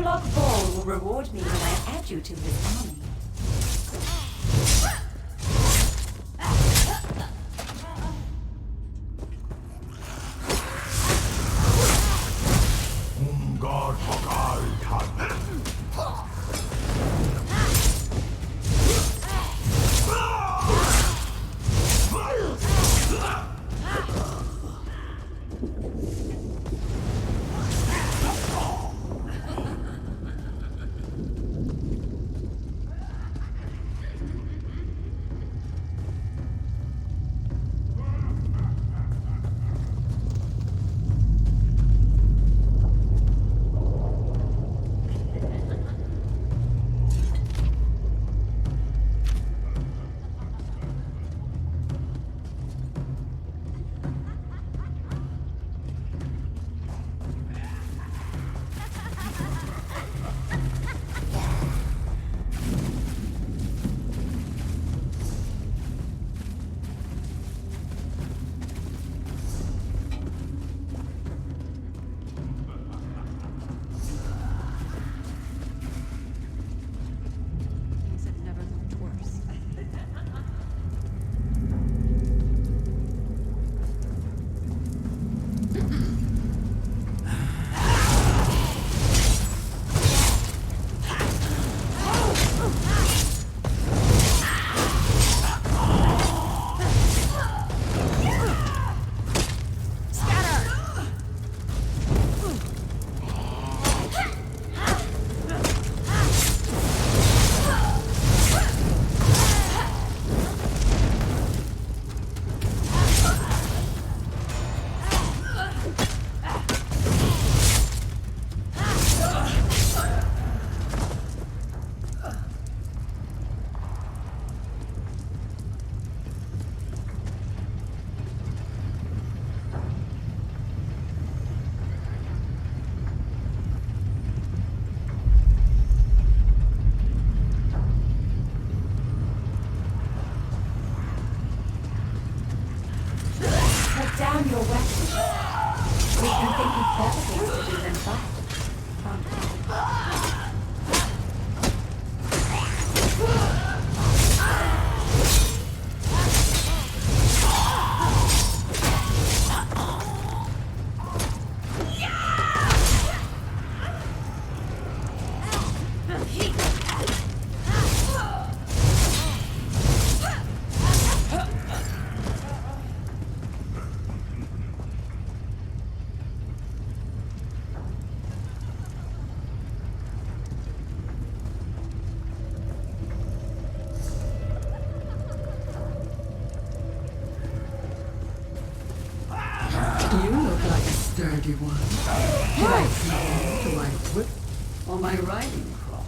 Warlock Ball will reward me when I add you to his army. Down your weapons. We can think of better things to do than fight. You look like a sturdy one. Did I see you to my whip or my riding crop?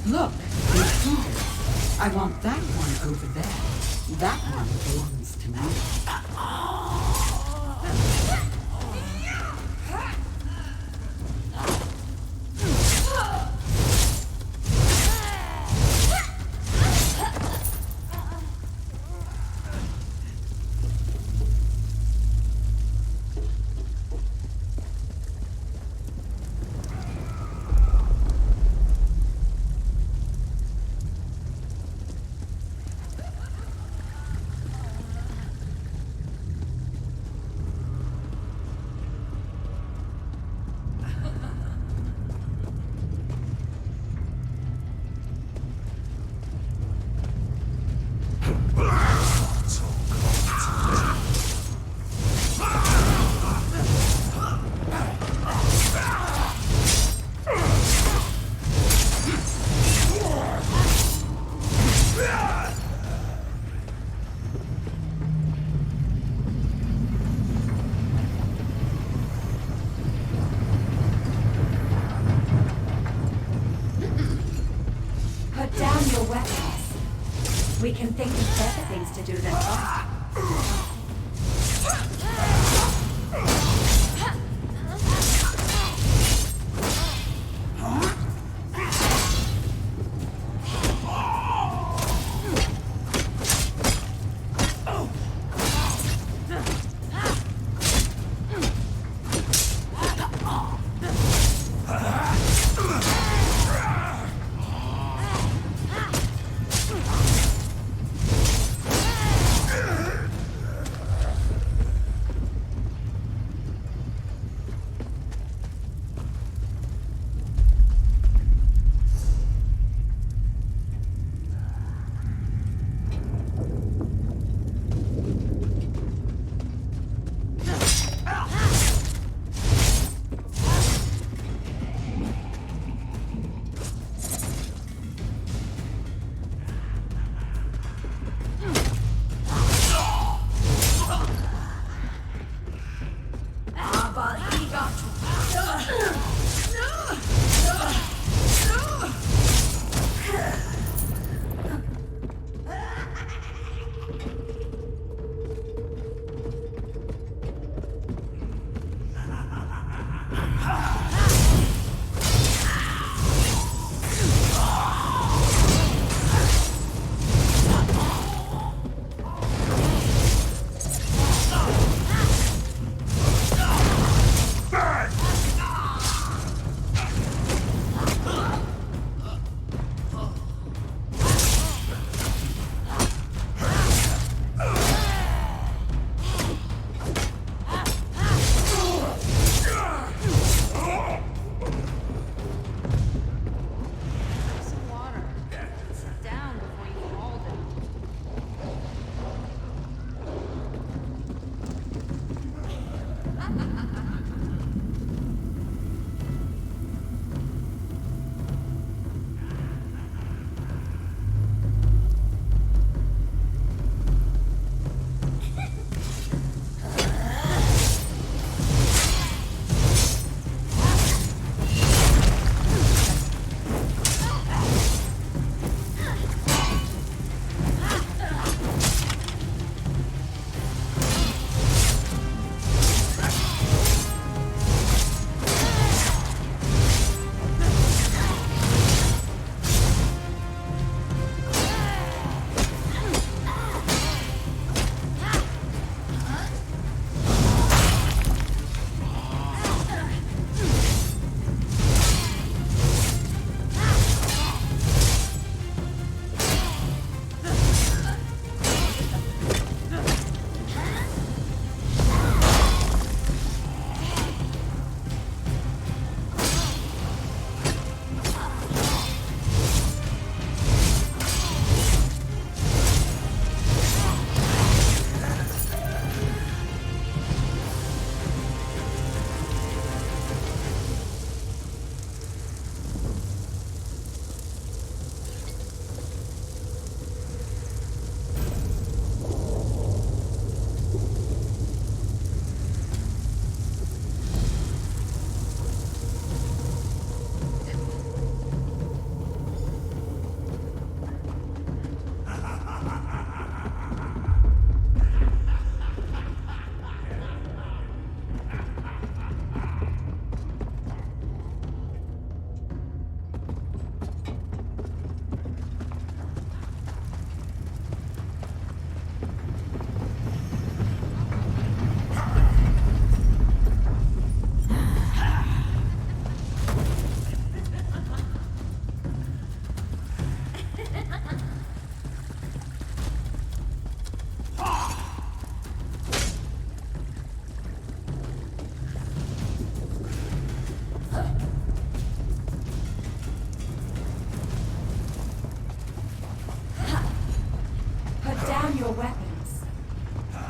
Look, it's here. I want that one over there. That one belongs to me. We can think of better things to do than fight.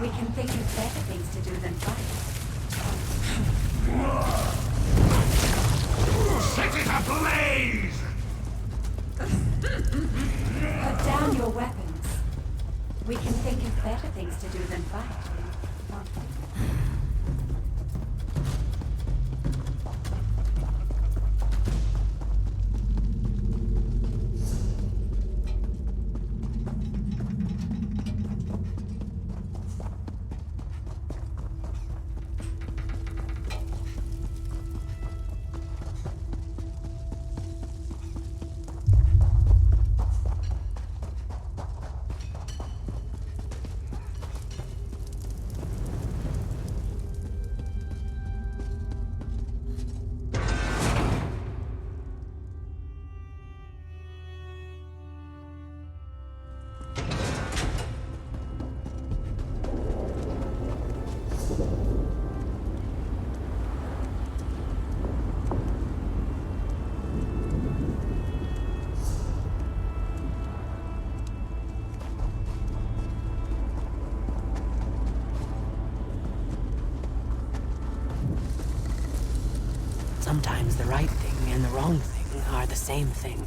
We can think of better things to do than fight. Set it ablaze! Put down your weapons. We can think of better things to do than fight. sometimes the right thing and the wrong thing are the same thing.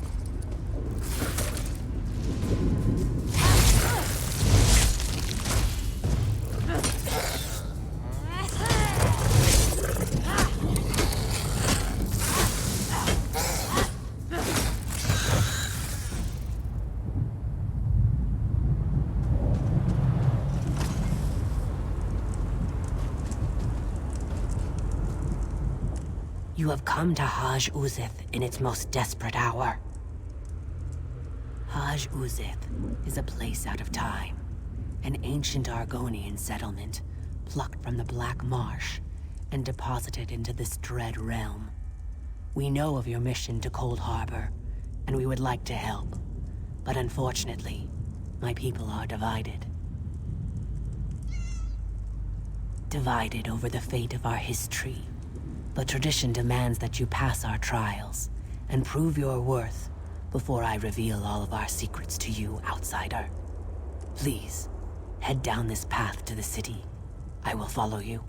You have come to Haj Uzith in its most desperate hour. Haj Uzith is a place out of time, an ancient Argonian settlement plucked from the Black Marsh and deposited into this dread realm. We know of your mission to Coldharbour, and we would like to help, but unfortunately, my people are divided. Divided over the fate of our history. But tradition demands that you pass our trials and prove your worth before I reveal all of our secrets to you, outsider. Please, head down this path to the city. I will follow you.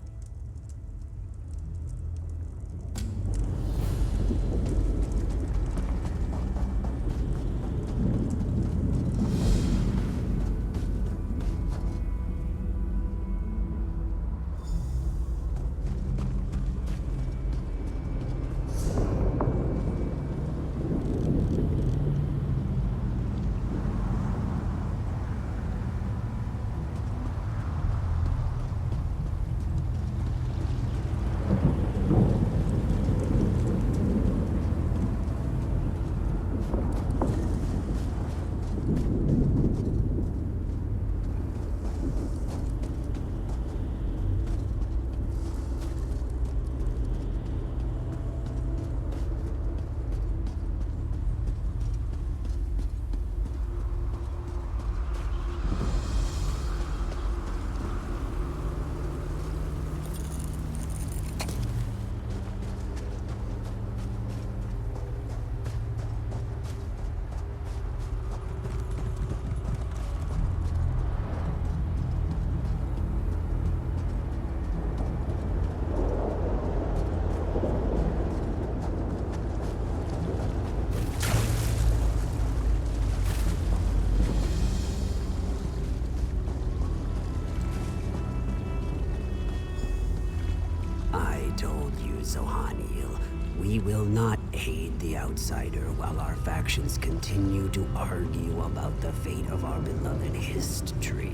We will not aid the outsider while our factions continue to argue about the fate of our beloved history.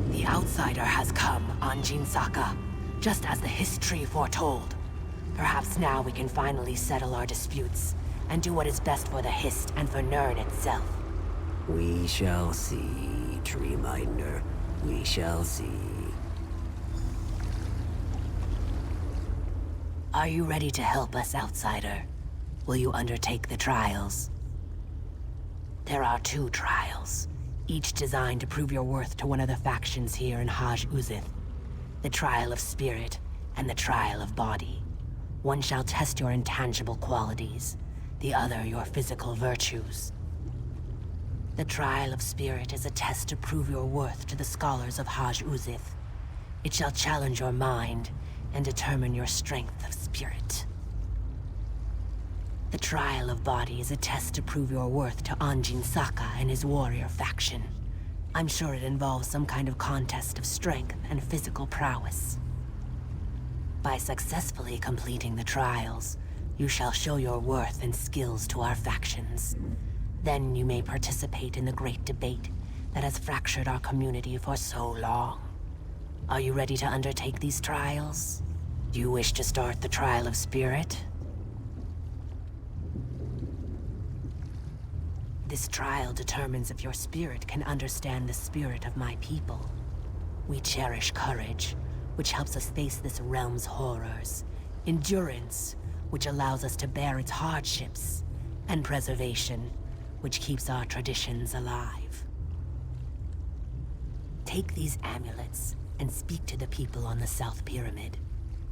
The outsider has come, Anjin Saka, just as the history foretold. Perhaps now we can finally settle our disputes and do what is best for the Hist and for Nirn itself. We shall see, Treeminder. We shall see. Are you ready to help us, outsider? Will you undertake the trials? There are 2 trials, each designed to prove your worth to one of the factions here in Haj Uzith. The trial of spirit and the trial of body. One shall test your intangible qualities, the other your physical virtues. The trial of spirit is a test to prove your worth to the scholars of Haj Uzith. It shall challenge your mind and determine your strength of spirit. The trial of body is a test to prove your worth to Anjin Saka and his warrior faction. I'm sure it involves some kind of contest of strength and physical prowess. By successfully completing the trials, you shall show your worth and skills to our factions. Then you may participate in the great debate that has fractured our community for so long. Are you ready to undertake these trials? Do you wish to start the trial of spirit? This trial determines if your spirit can understand the spirit of my people. We cherish courage, which helps us face this realm's horrors, endurance, which allows us to bear its hardships, and preservation, which keeps our traditions alive. Take these amulets and speak to the people on the South Pyramid.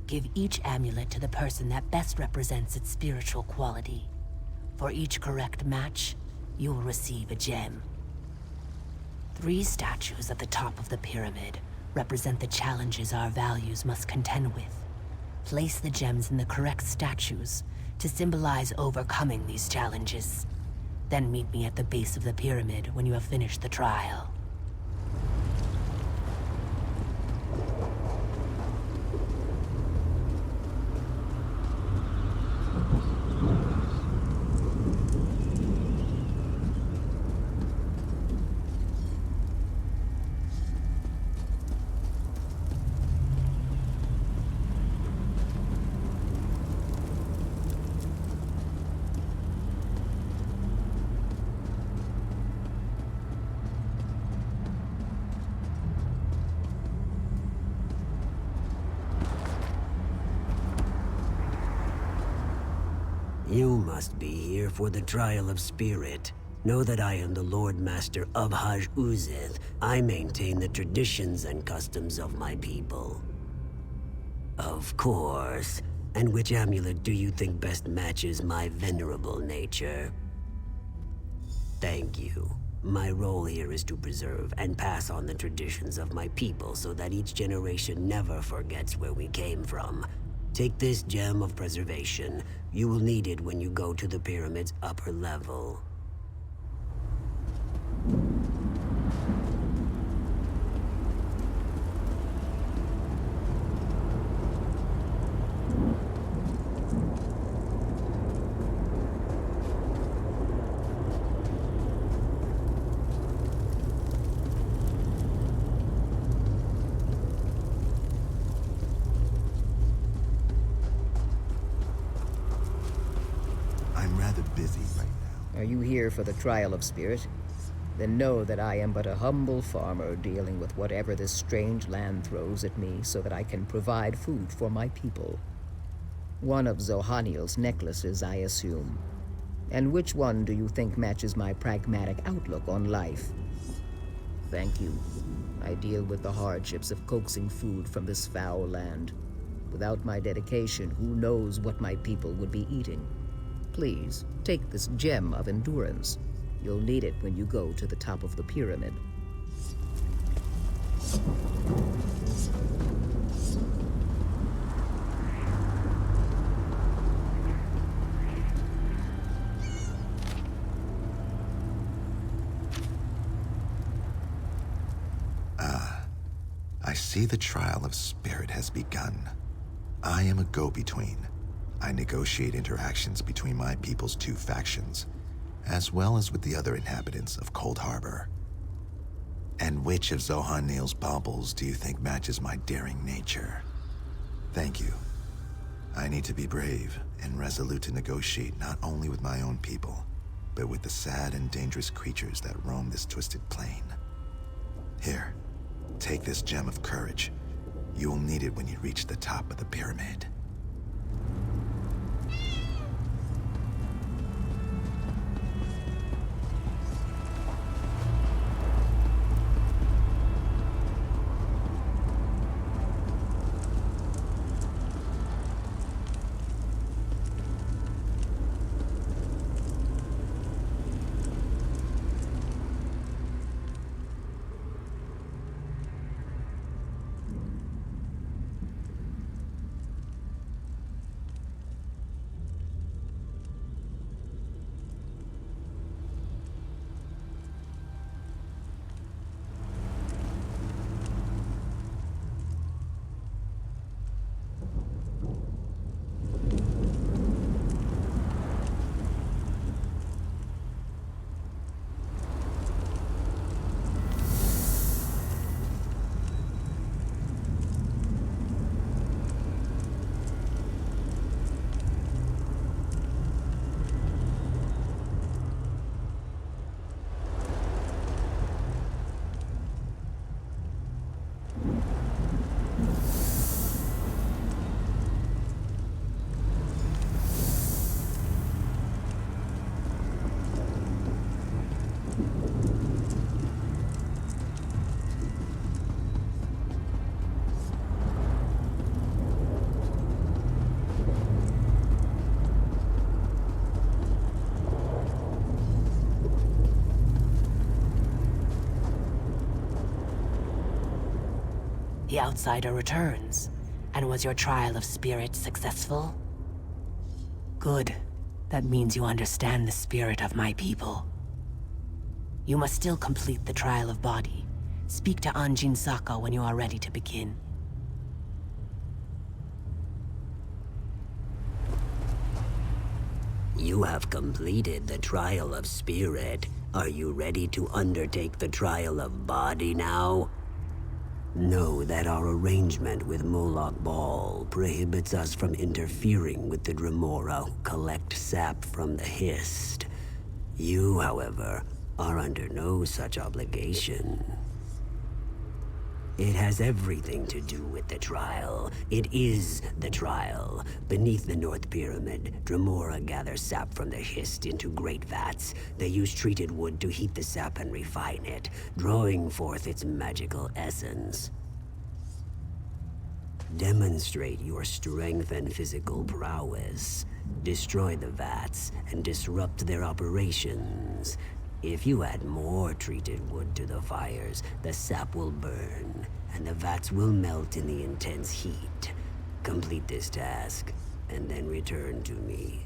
Give each amulet to the person that best represents its spiritual quality. For each correct match, you will receive a gem. 3 statues at the top of the pyramid represent the challenges our values must contend with. Place the gems in the correct statues to symbolize overcoming these challenges. Then meet me at the base of the pyramid when you have finished the trial. You must be here for the trial of spirit. Know that I am the Lord Master of Haj-Uzith. I maintain the traditions and customs of my people. Of course. And which amulet do you think best matches my venerable nature? Thank you. My role here is to preserve and pass on the traditions of my people so that each generation never forgets where we came from. Take this gem of preservation. You will need it when you go to the pyramid's upper level. I'm rather busy right now. Are you here for the trial of spirit? Then know that I am but a humble farmer dealing with whatever this strange land throws at me so that I can provide food for my people. One of Zohaniel's necklaces, I assume. And which one do you think matches my pragmatic outlook on life? Thank you. I deal with the hardships of coaxing food from this foul land. Without my dedication, who knows what my people would be eating? Please, take this gem of endurance. You'll need it when you go to the top of the pyramid. I see the trial of spirit has begun. I am a go-between. I negotiate interactions between my people's two factions, as well as with the other inhabitants of Coldharbour. And which of Zohaniel's baubles do you think matches my daring nature? Thank you. I need to be brave and resolute to negotiate not only with my own people, but with the sad and dangerous creatures that roam this twisted plain. Here, take this gem of courage. You will need it when you reach the top of the pyramid. The outsider returns. And was your trial of spirit successful? Good. That means you understand the spirit of my people. You must still complete the trial of body. Speak to Anjin Saka when you are ready to begin. You have completed the trial of spirit. Are you ready to undertake the trial of body now? Know that our arrangement with Moloch Ball prohibits us from interfering with the Dremora who collect sap from the Hist. You, however, are under no such obligation. It has everything to do with the trial. It is the trial. Beneath the North Pyramid, Dremora gather sap from the Hist into great vats. They use treated wood to heat the sap and refine it, drawing forth its magical essence. Demonstrate your strength and physical prowess. Destroy the vats and disrupt their operations. If you add more treated wood to the fires, the sap will burn, and the vats will melt in the intense heat. Complete this task, and then return to me.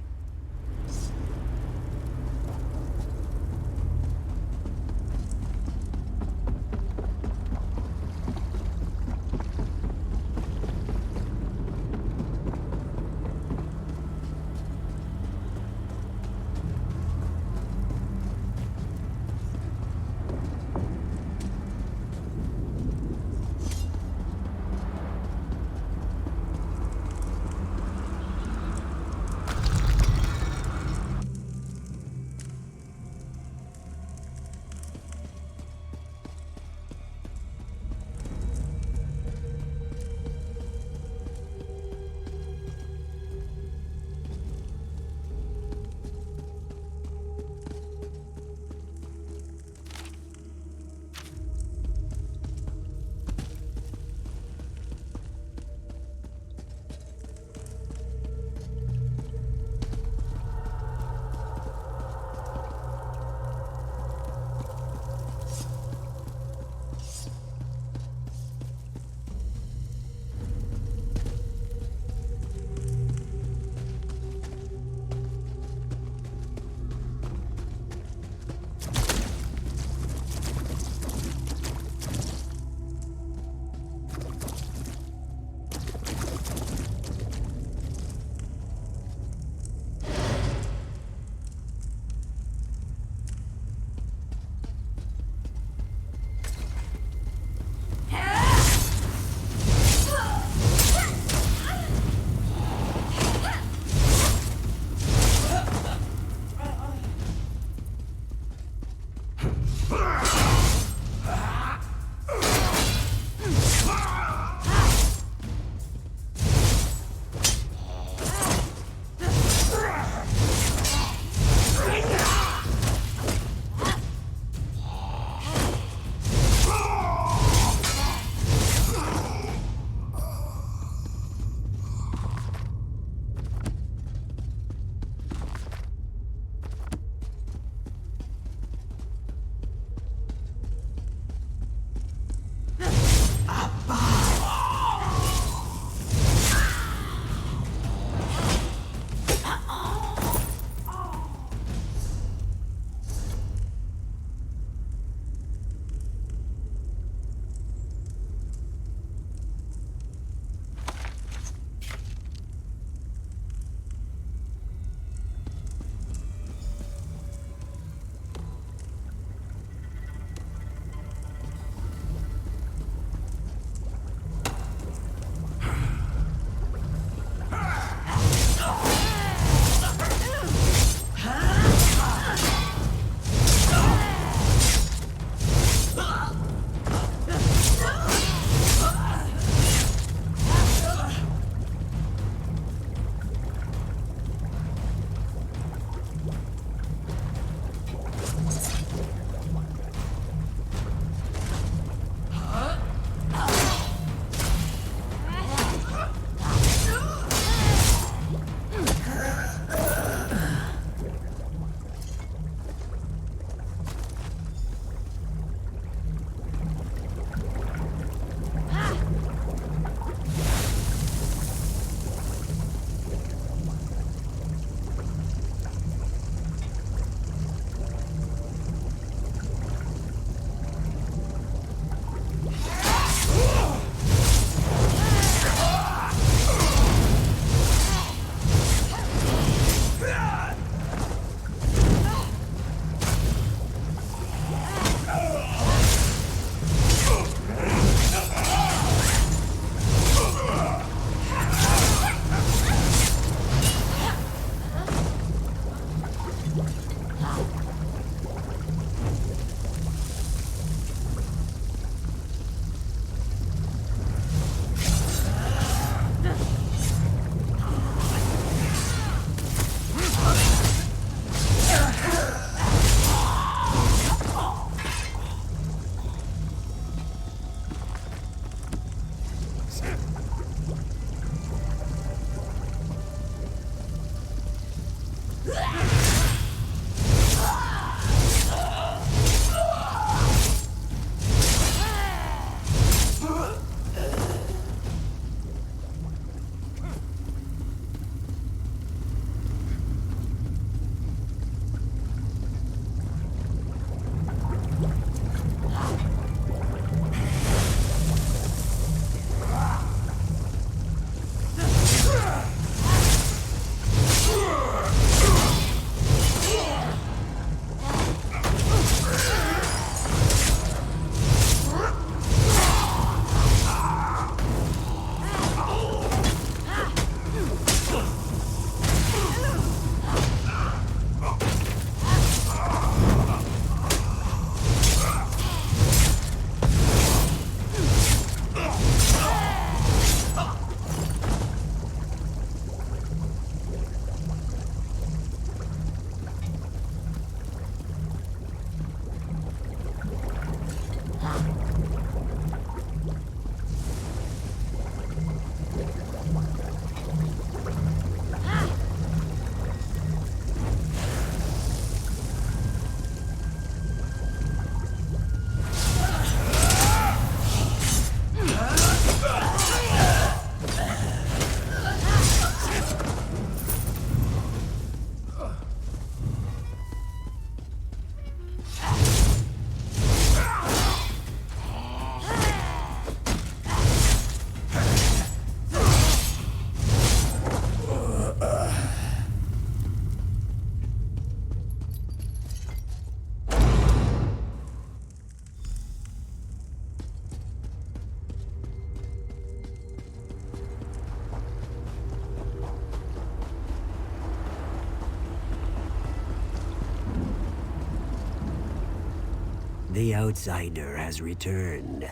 The outsider has returned.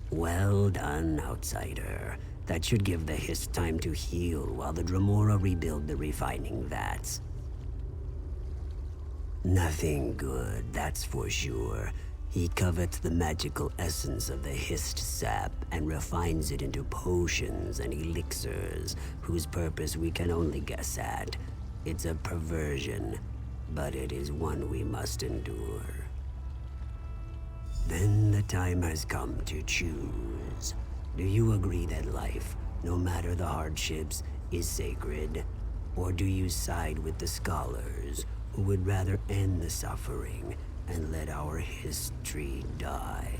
Well done, outsider. That should give the Hist time to heal while the Dremora rebuild the refining vats. Nothing good, that's for sure. He covets the magical essence of the Hist sap and refines it into potions and elixirs, whose purpose we can only guess at. It's a perversion, but it is one we must endure. Then the time has come to choose. Do you agree that life, no matter the hardships, is sacred? Or do you side with the scholars, who would rather end the suffering and let our history die?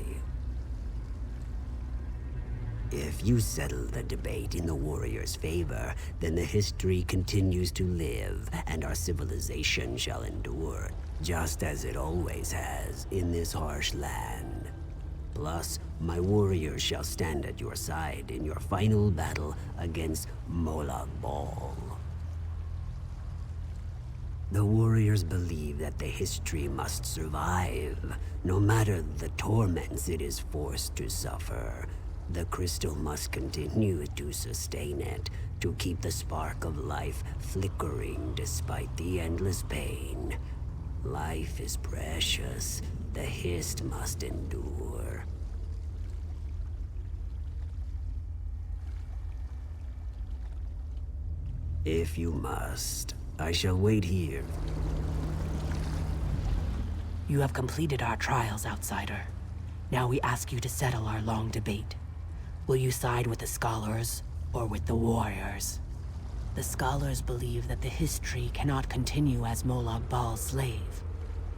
If you settle the debate in the warrior's favor, then the history continues to live, and our civilization shall endure, just as it always has in this harsh land. Plus, my warriors shall stand at your side in your final battle against Molag Bal. The warriors believe that the history must survive, no matter the torments it is forced to suffer. The crystal must continue to sustain it, to keep the spark of life flickering despite the endless pain. Life is precious. The Hist must endure. If you must, I shall wait here. You have completed our trials, outsider. Now we ask you to settle our long debate. Will you side with the scholars or with the warriors? The scholars believe that the history cannot continue as Molag Bal's slave.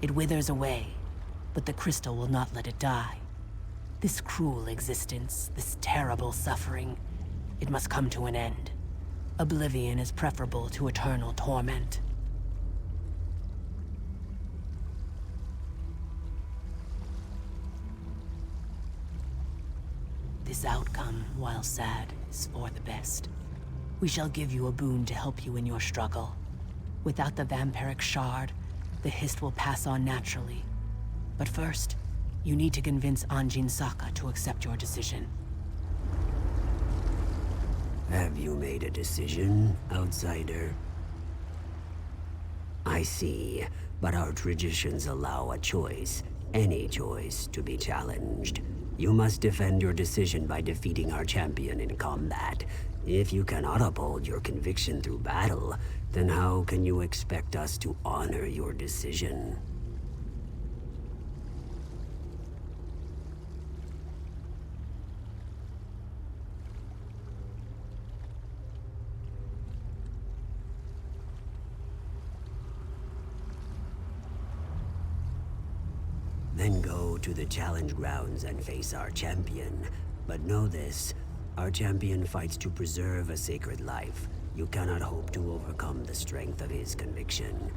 It withers away, but the crystal will not let it die. This cruel existence, this terrible suffering, it must come to an end. Oblivion is preferable to eternal torment. This outcome, while sad, is for the best. We shall give you a boon to help you in your struggle. Without the vampiric shard, the Hist will pass on naturally. But first, you need to convince Anjin Saka to accept your decision. Have you made a decision, outsider? I see, but our traditions allow a choice, any choice, to be challenged. You must defend your decision by defeating our champion in combat. If you cannot uphold your conviction through battle, then how can you expect us to honor your decision? Then go to the challenge grounds and face our champion. But know this, our champion fights to preserve a sacred life. You cannot hope to overcome the strength of his conviction.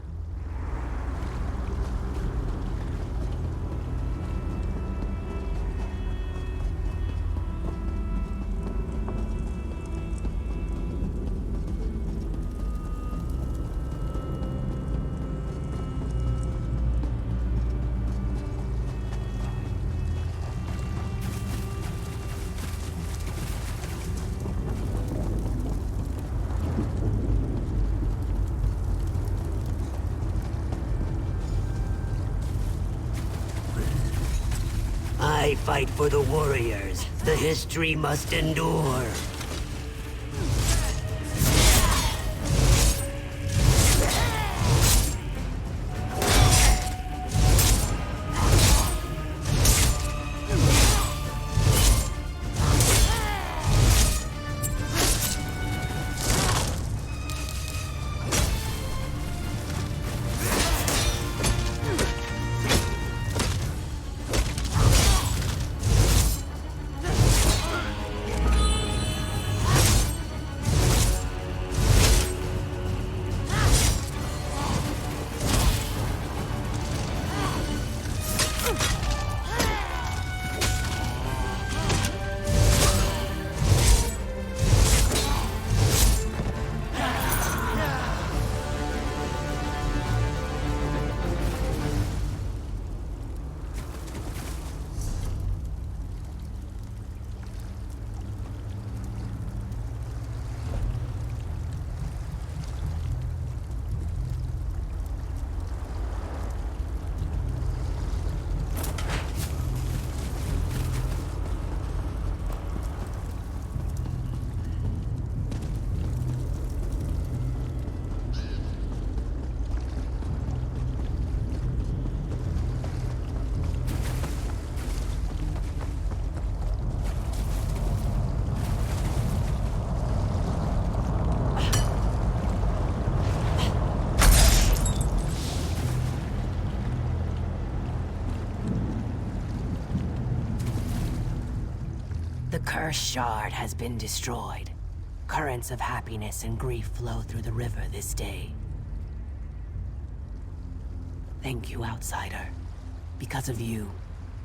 I fight for the warriors. The history must endure. The cursed shard has been destroyed. Currents of happiness and grief flow through the river this day. Thank you, Outsider. Because of you,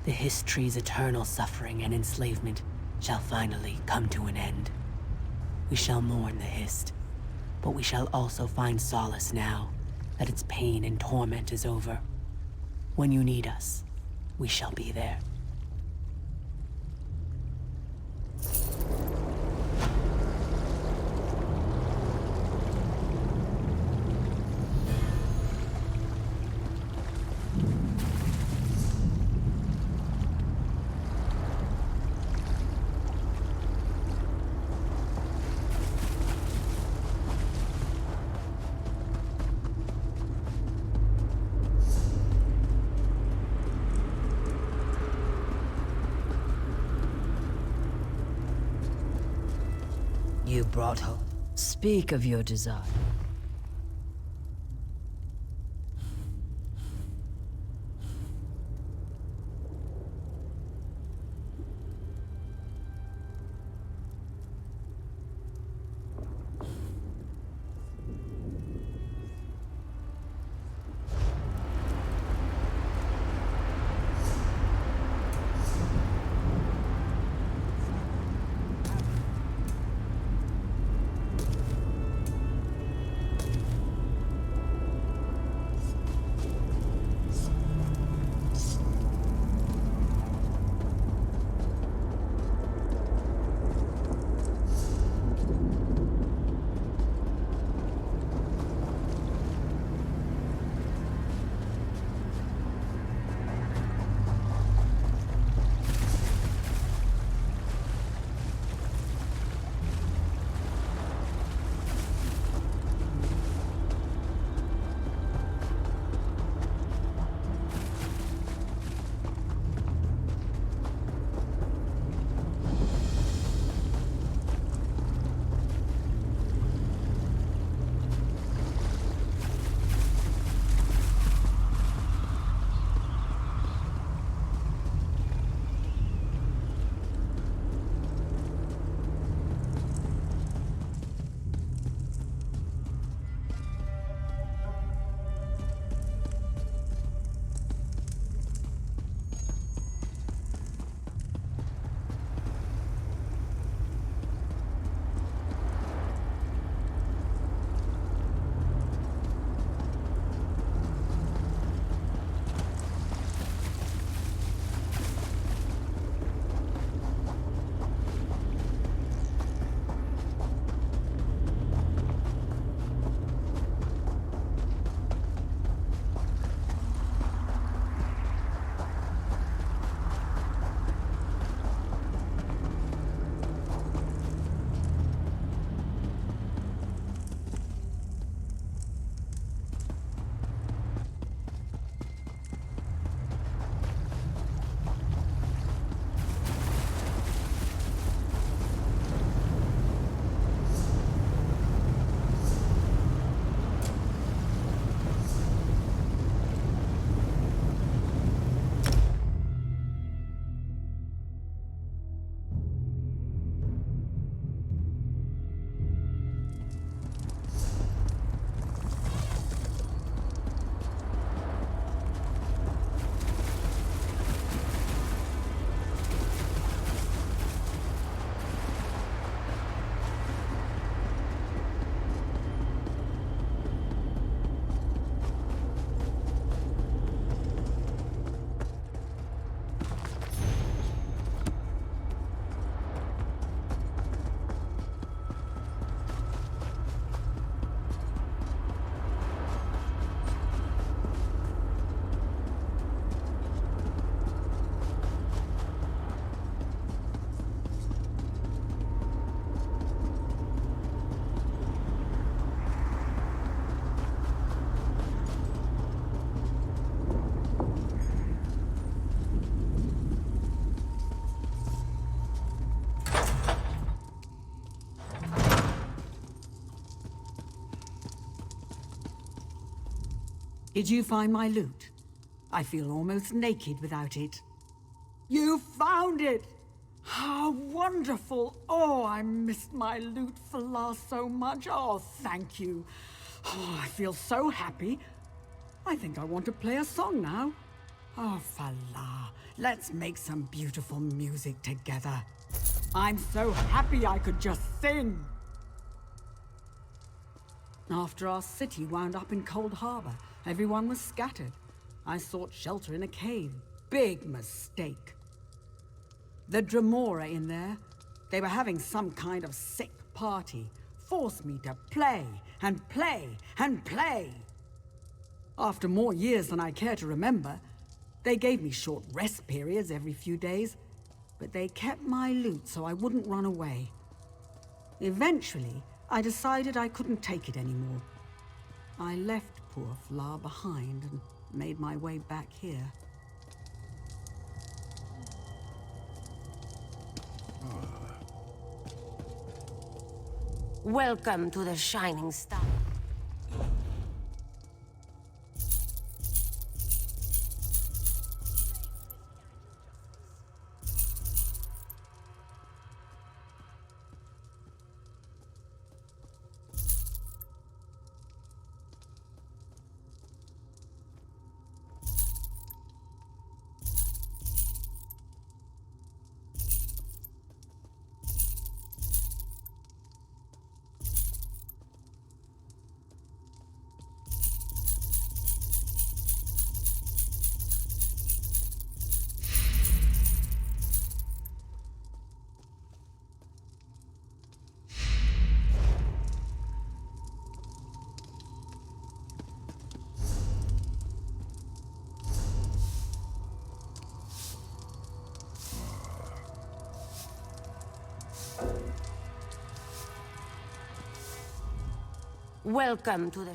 the Hist's eternal suffering and enslavement shall finally come to an end. We shall mourn the Hist, but we shall also find solace now that its pain and torment is over. When you need us, we shall be there. You brought hope. Speak of your desire. Did you find my loot? I feel almost naked without it. You found it! How wonderful! Oh, I missed my lute fla so much. Oh, thank you. Oh, I feel so happy. I think I want to play a song now. Oh, Fala, let's make some beautiful music together. I'm so happy I could just sing. After our city wound up in Coldharbour, everyone was scattered. I sought shelter in a cave. Big mistake. The Dremora in there, they were having some kind of sick party. Forced me to play and play and play. After more years than I care to remember, they gave me short rest periods every few days, but they kept my loot so I wouldn't run away. Eventually, I decided I couldn't take it anymore. I left poor Fla behind and made my way back here. Welcome to the Shining Star. Welcome to the...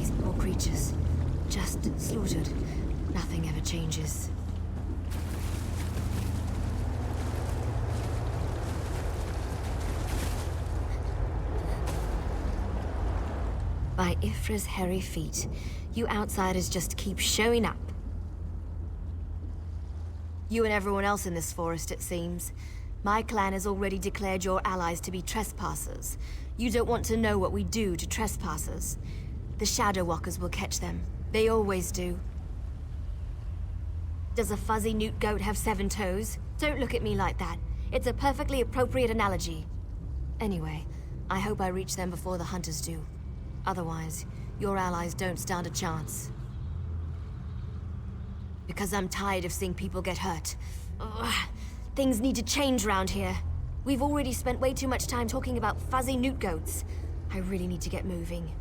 These poor creatures. Just slaughtered. Nothing ever changes. By Ifra's hairy feet, you outsiders just keep showing up. You and everyone else in this forest, it seems. My clan has already declared your allies to be trespassers. You don't want to know what we do to trespassers. The Shadow Walkers will catch them. They always do. Does a fuzzy newt goat have 7 toes? Don't look at me like that. It's a perfectly appropriate analogy. Anyway, I hope I reach them before the hunters do. Otherwise, your allies don't stand a chance. Because I'm tired of seeing people get hurt. Ugh. Things need to change round here. We've already spent way too much time talking about fuzzy newt goats. I really need to get moving.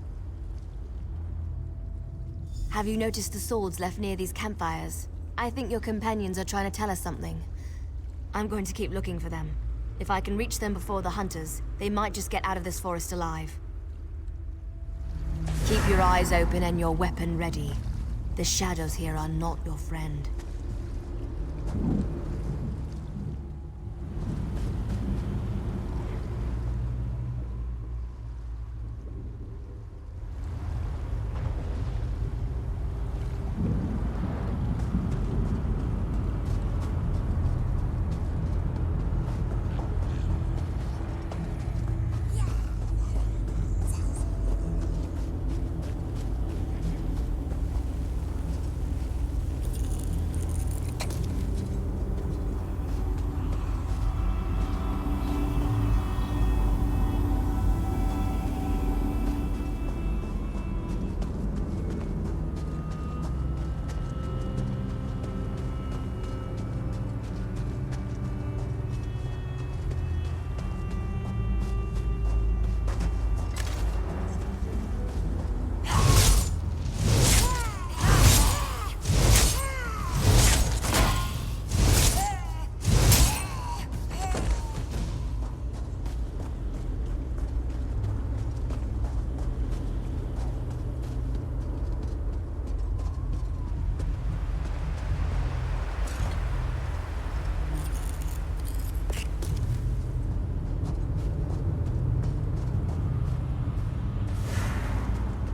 Have you noticed the swords left near these campfires? I think your companions are trying to tell us something. I'm going to keep looking for them. If I can reach them before the hunters, they might just get out of this forest alive. Keep your eyes open and your weapon ready. The shadows here are not your friend.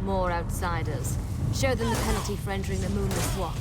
More outsiders. Show them the penalty for entering the Moonless Walk.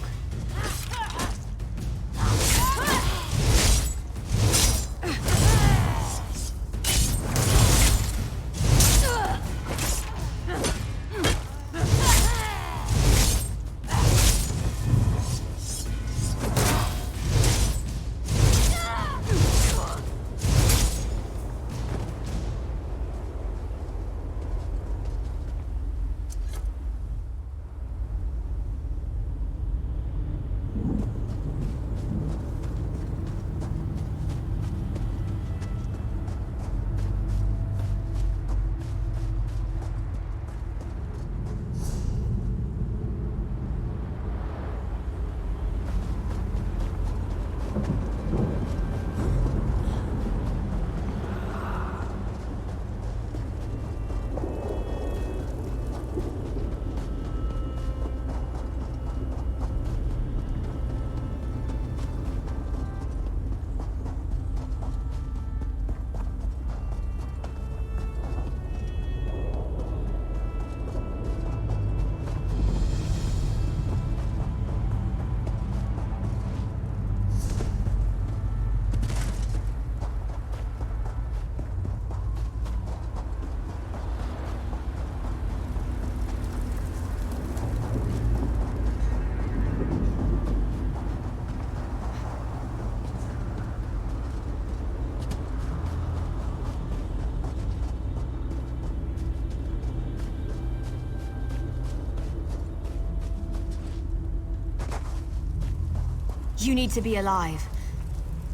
You need to be alive.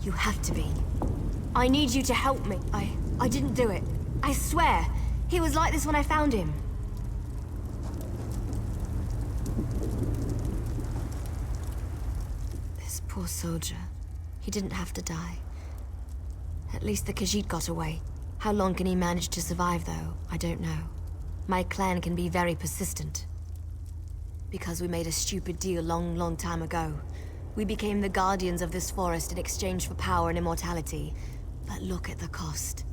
You have to be. I need you to help me. I didn't do it. I swear. He was like this when I found him. This poor soldier. He didn't have to die. At least the Khajiit got away. How long can he manage to survive, though? I don't know. My clan can be very persistent. because we made a stupid deal long time ago. We became the guardians of this forest in exchange for power and immortality. But look at the cost.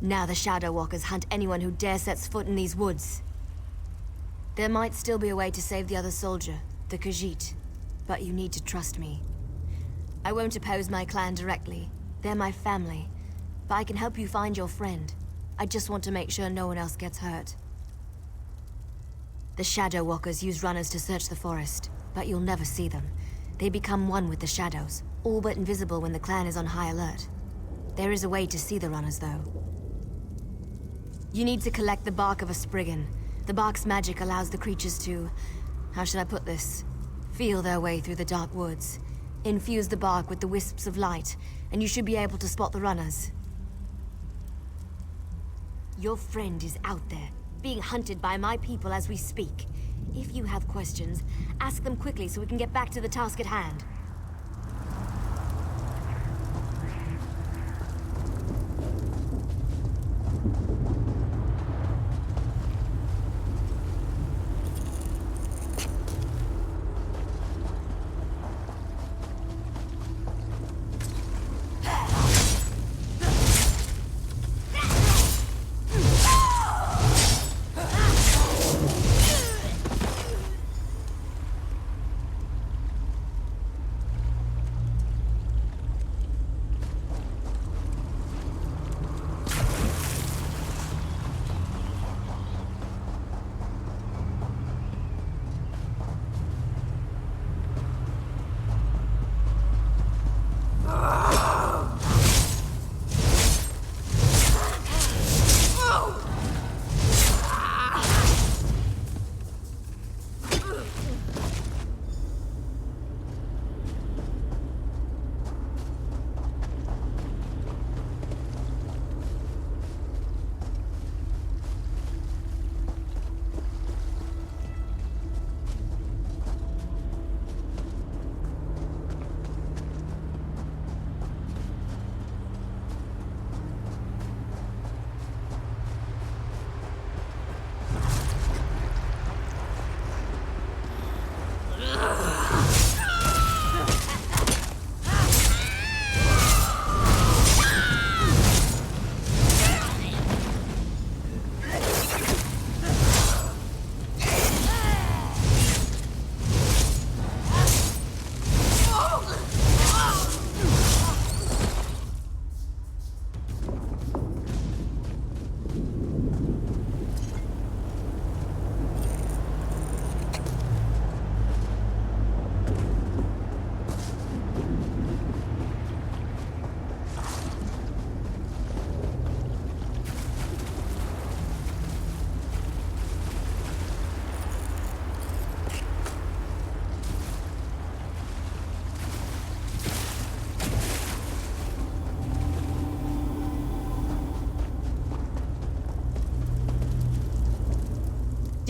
Now the Shadow Walkers hunt anyone who dare sets foot in these woods. There might still be a way to save the other soldier, the Khajiit, but you need to trust me. I won't oppose my clan directly. They're my family. But I can help you find your friend. I just want to make sure no one else gets hurt. The Shadow Walkers use runners to search the forest, but you'll never see them. They become one with the shadows, all but invisible when the clan is on high alert. There is a way to see the runners, though. You need to collect the bark of a Spriggan. The bark's magic allows the creatures to... how should I put this? Feel their way through the dark woods. Infuse the bark with the wisps of light, and you should be able to spot the runners. Your friend is out there, being hunted by my people as we speak. If you have questions, ask them quickly so we can get back to the task at hand.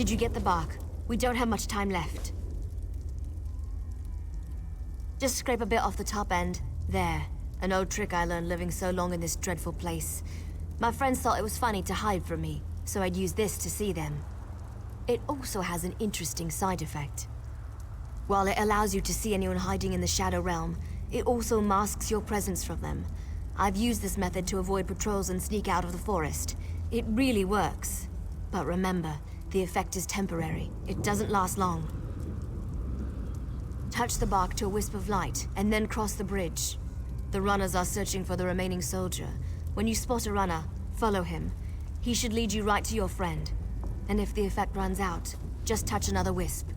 Did you get the bark? We don't have much time left. Just scrape a bit off the top end. There. An old trick I learned living so long in this dreadful place. My friends thought it was funny to hide from me, so I'd use this to see them. It also has an interesting side effect. While it allows you to see anyone hiding in the Shadow Realm, it also masks your presence from them. I've used this method to avoid patrols and sneak out of the forest. It really works. But remember, the effect is temporary. It doesn't last long. Touch the bark to a wisp of light, and then cross the bridge. The runners are searching for the remaining soldier. When you spot a runner, follow him. He should lead you right to your friend. And if the effect runs out, just touch another wisp.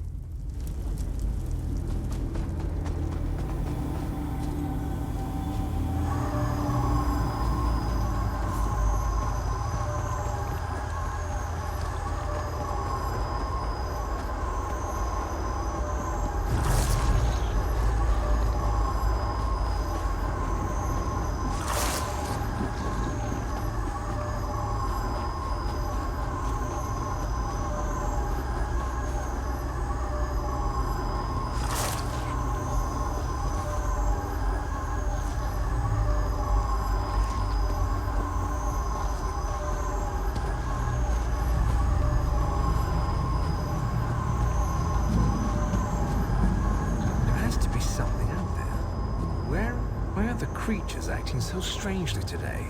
the creatures acting so strangely today?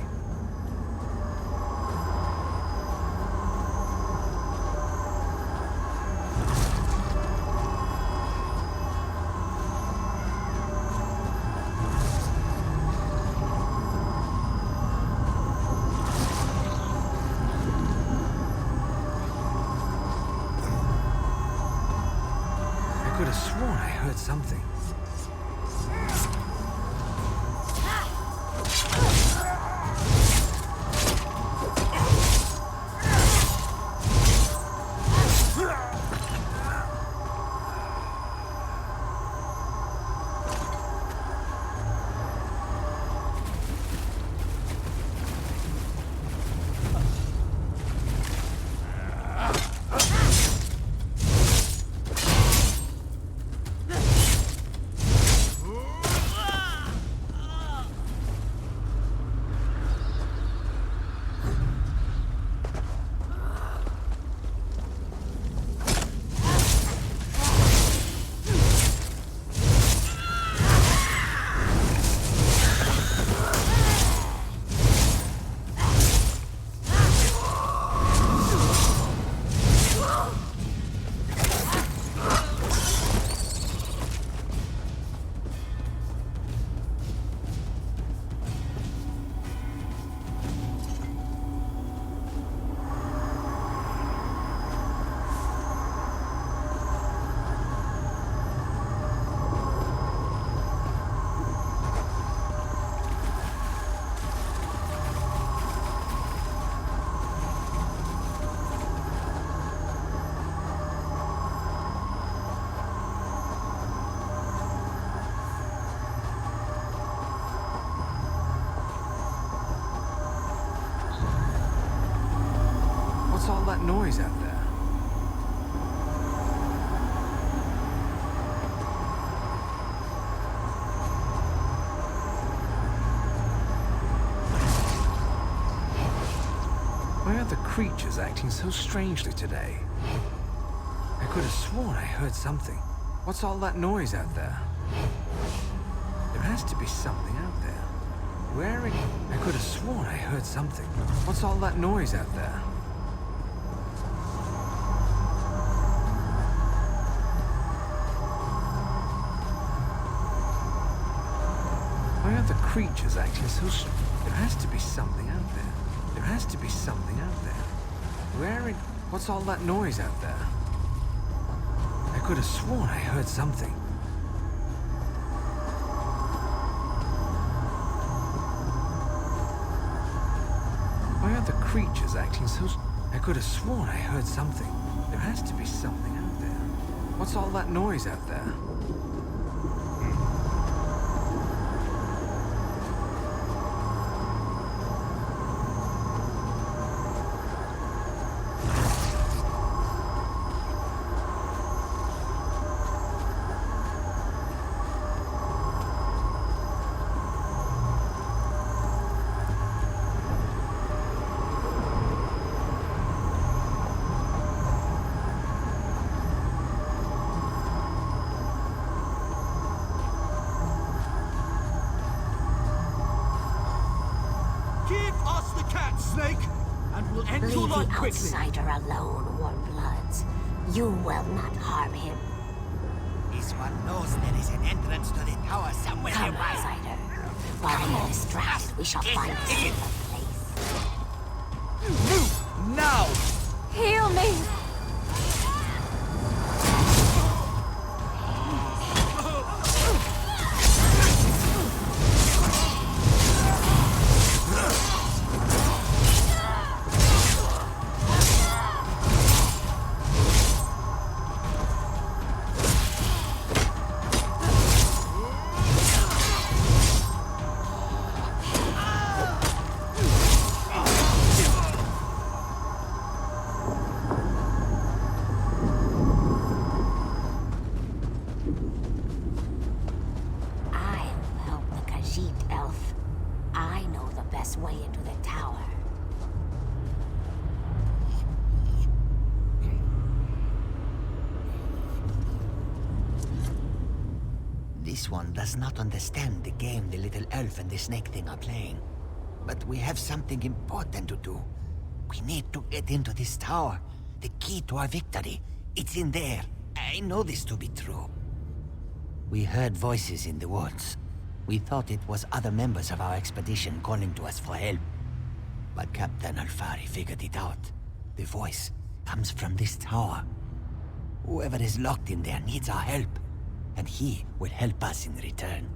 I could have sworn I heard something. What's all that noise out there? Why are the creatures acting so strangely today? I could have sworn I heard something. What's all that noise out there? There has to be something out there. Where it... I could have sworn I heard something. What's all that noise out there? Why are the creatures acting so... There has to be something out there. There has to be something out there. Where it... What's all that noise out there? I could have sworn I heard something. Why are the creatures acting so... I could have sworn I heard something. There has to be something out there. What's all that noise out there? Snake, and we'll end your Leave life the quickly. outsider alone, Warmbloods. You will not harm him. This one knows there is an entrance to the tower somewhere Come, nearby. outsider. While they are distracted, we shall find a safer place. Move now! Heal me! Way into the tower. The This one does not understand the game the little elf and the snake thing are playing. But we have something important to do. We need to get into this tower. The key to our victory. It's in there. I know this to be true. We heard voices in the woods. We thought it was other members of our expedition calling to us for help. But Captain Alfari figured it out. The voice comes from this tower. Whoever is locked in there needs our help, and he will help us in return.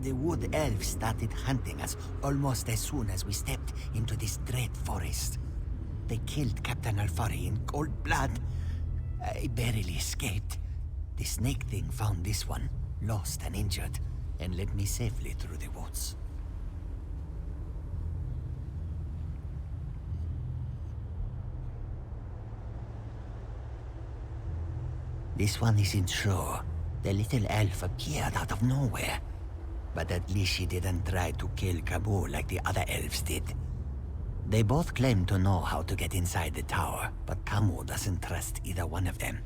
The wood elves started hunting us almost as soon as we stepped into this dread forest. They killed Captain Alfari in cold blood. I barely escaped. The snake thing found this one, lost and injured, and led me safely through the woods. This one isn't sure. The little elf appeared out of nowhere. But at least she didn't try to kill Camus like the other elves did. They both claim to know how to get inside the tower, but Camus doesn't trust either one of them.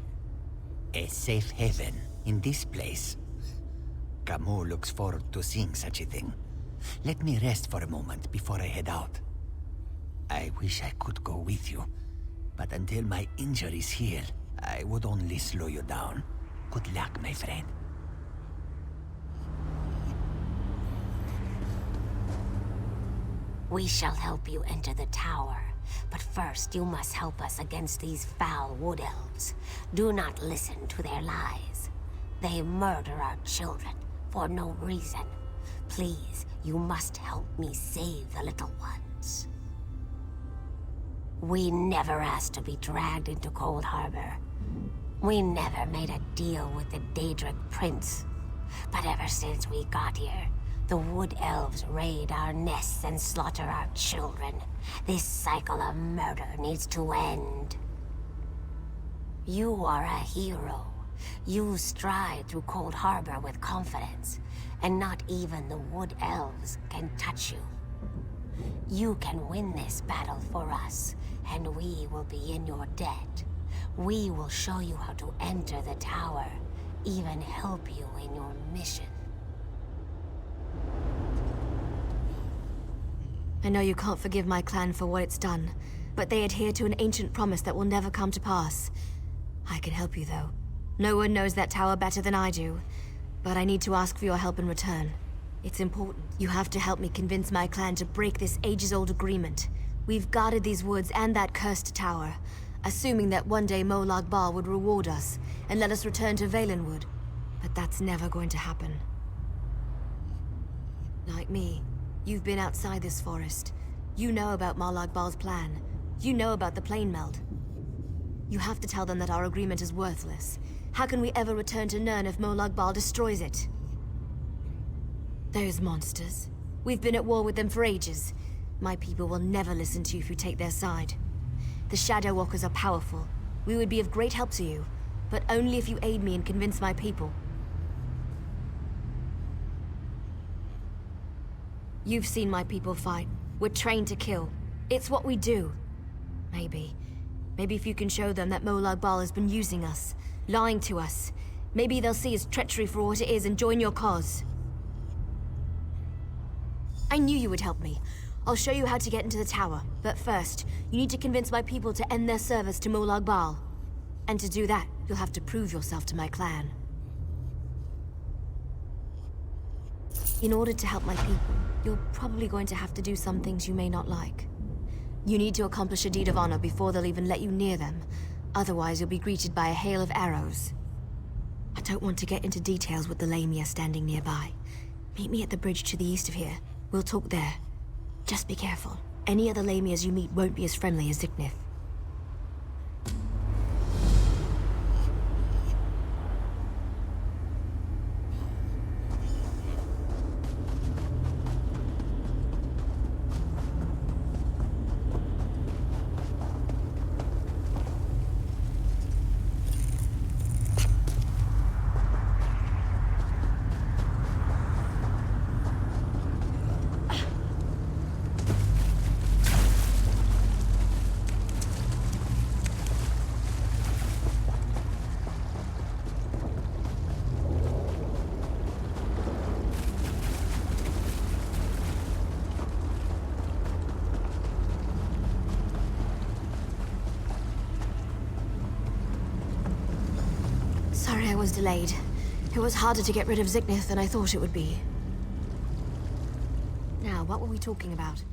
A safe haven in this place. Camus looks forward to seeing such a thing. Let me rest for a moment before I head out. I wish I could go with you, but until my injuries heal, I would only slow you down. Good luck, my friend. We shall help you enter the tower, but first you must help us against these foul wood elves. Do not listen to their lies. They murder our children for no reason. Please, you must help me save the little ones. We never asked to be dragged into Coldharbour. We never made a deal with the Daedric Prince. But ever since we got here, the wood elves raid our nests and slaughter our children. This cycle of murder needs to end. You are a hero. You stride through Coldharbour with confidence, and not even the wood elves can touch you. You can win this battle for us, and we will be in your debt. We will show you how to enter the tower, even help you in your mission. I know you can't forgive my clan for what it's done, but they adhere to an ancient promise that will never come to pass. I can help you, though. No one knows that tower better than I do, but I need to ask for your help in return. It's important. You have to help me convince my clan to break this ages-old agreement. We've guarded these woods and that cursed tower, assuming that one day Molag Bal would reward us and let us return to Valenwood. But that's never going to happen. Like me, you've been outside this forest. You know about Molag Bal's plan. You know about the plane meld. You have to tell them that our agreement is worthless. How can we ever return to Nirn if Molag Bal destroys it? Those monsters. We've been at war with them for ages. My people will never listen to you if you take their side. The Shadow Walkers are powerful. We would be of great help to you, but only if you aid me and convince my people. You've seen my people fight. We're trained to kill. It's what we do. Maybe if you can show them that Molag Bal has been using us, lying to us, maybe they'll see his treachery for what it is and join your cause. I knew you would help me. I'll show you how to get into the tower, but first, you need to convince my people to end their service to Molag Bal. And to do that, you'll have to prove yourself to my clan. In order to help my people, you're probably going to have to do some things you may not like. You need to accomplish a deed of honor before they'll even let you near them. Otherwise, you'll be greeted by a hail of arrows. I don't want to get into details with the Lamia standing nearby. Meet me at the bridge to the east of here. We'll talk there. Just be careful. Any other Lamias you meet won't be as friendly as Ziknith. was delayed. It was harder to get rid of Zignith than I thought it would be. Now, what were we talking about?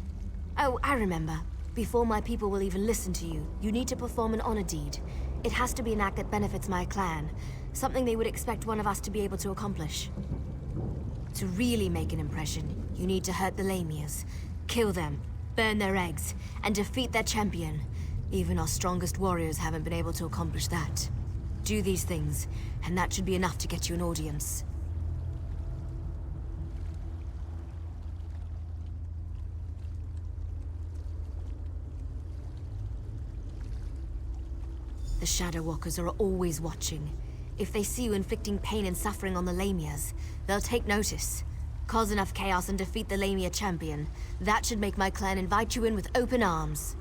Oh, I remember. Before my people will even listen to you, you need to perform an honor deed. It has to be an act that benefits my clan. Something they would expect one of us to be able to accomplish. To really make an impression, you need to hurt the Lamias. Kill them, burn their eggs, and defeat their champion. Even our strongest warriors haven't been able to accomplish that. Do these things, and that should be enough to get you an audience. The Shadow Walkers are always watching. If they see you inflicting pain and suffering on the Lamias, they'll take notice. Cause enough chaos and defeat the Lamia champion. That should make my clan invite you in with open arms.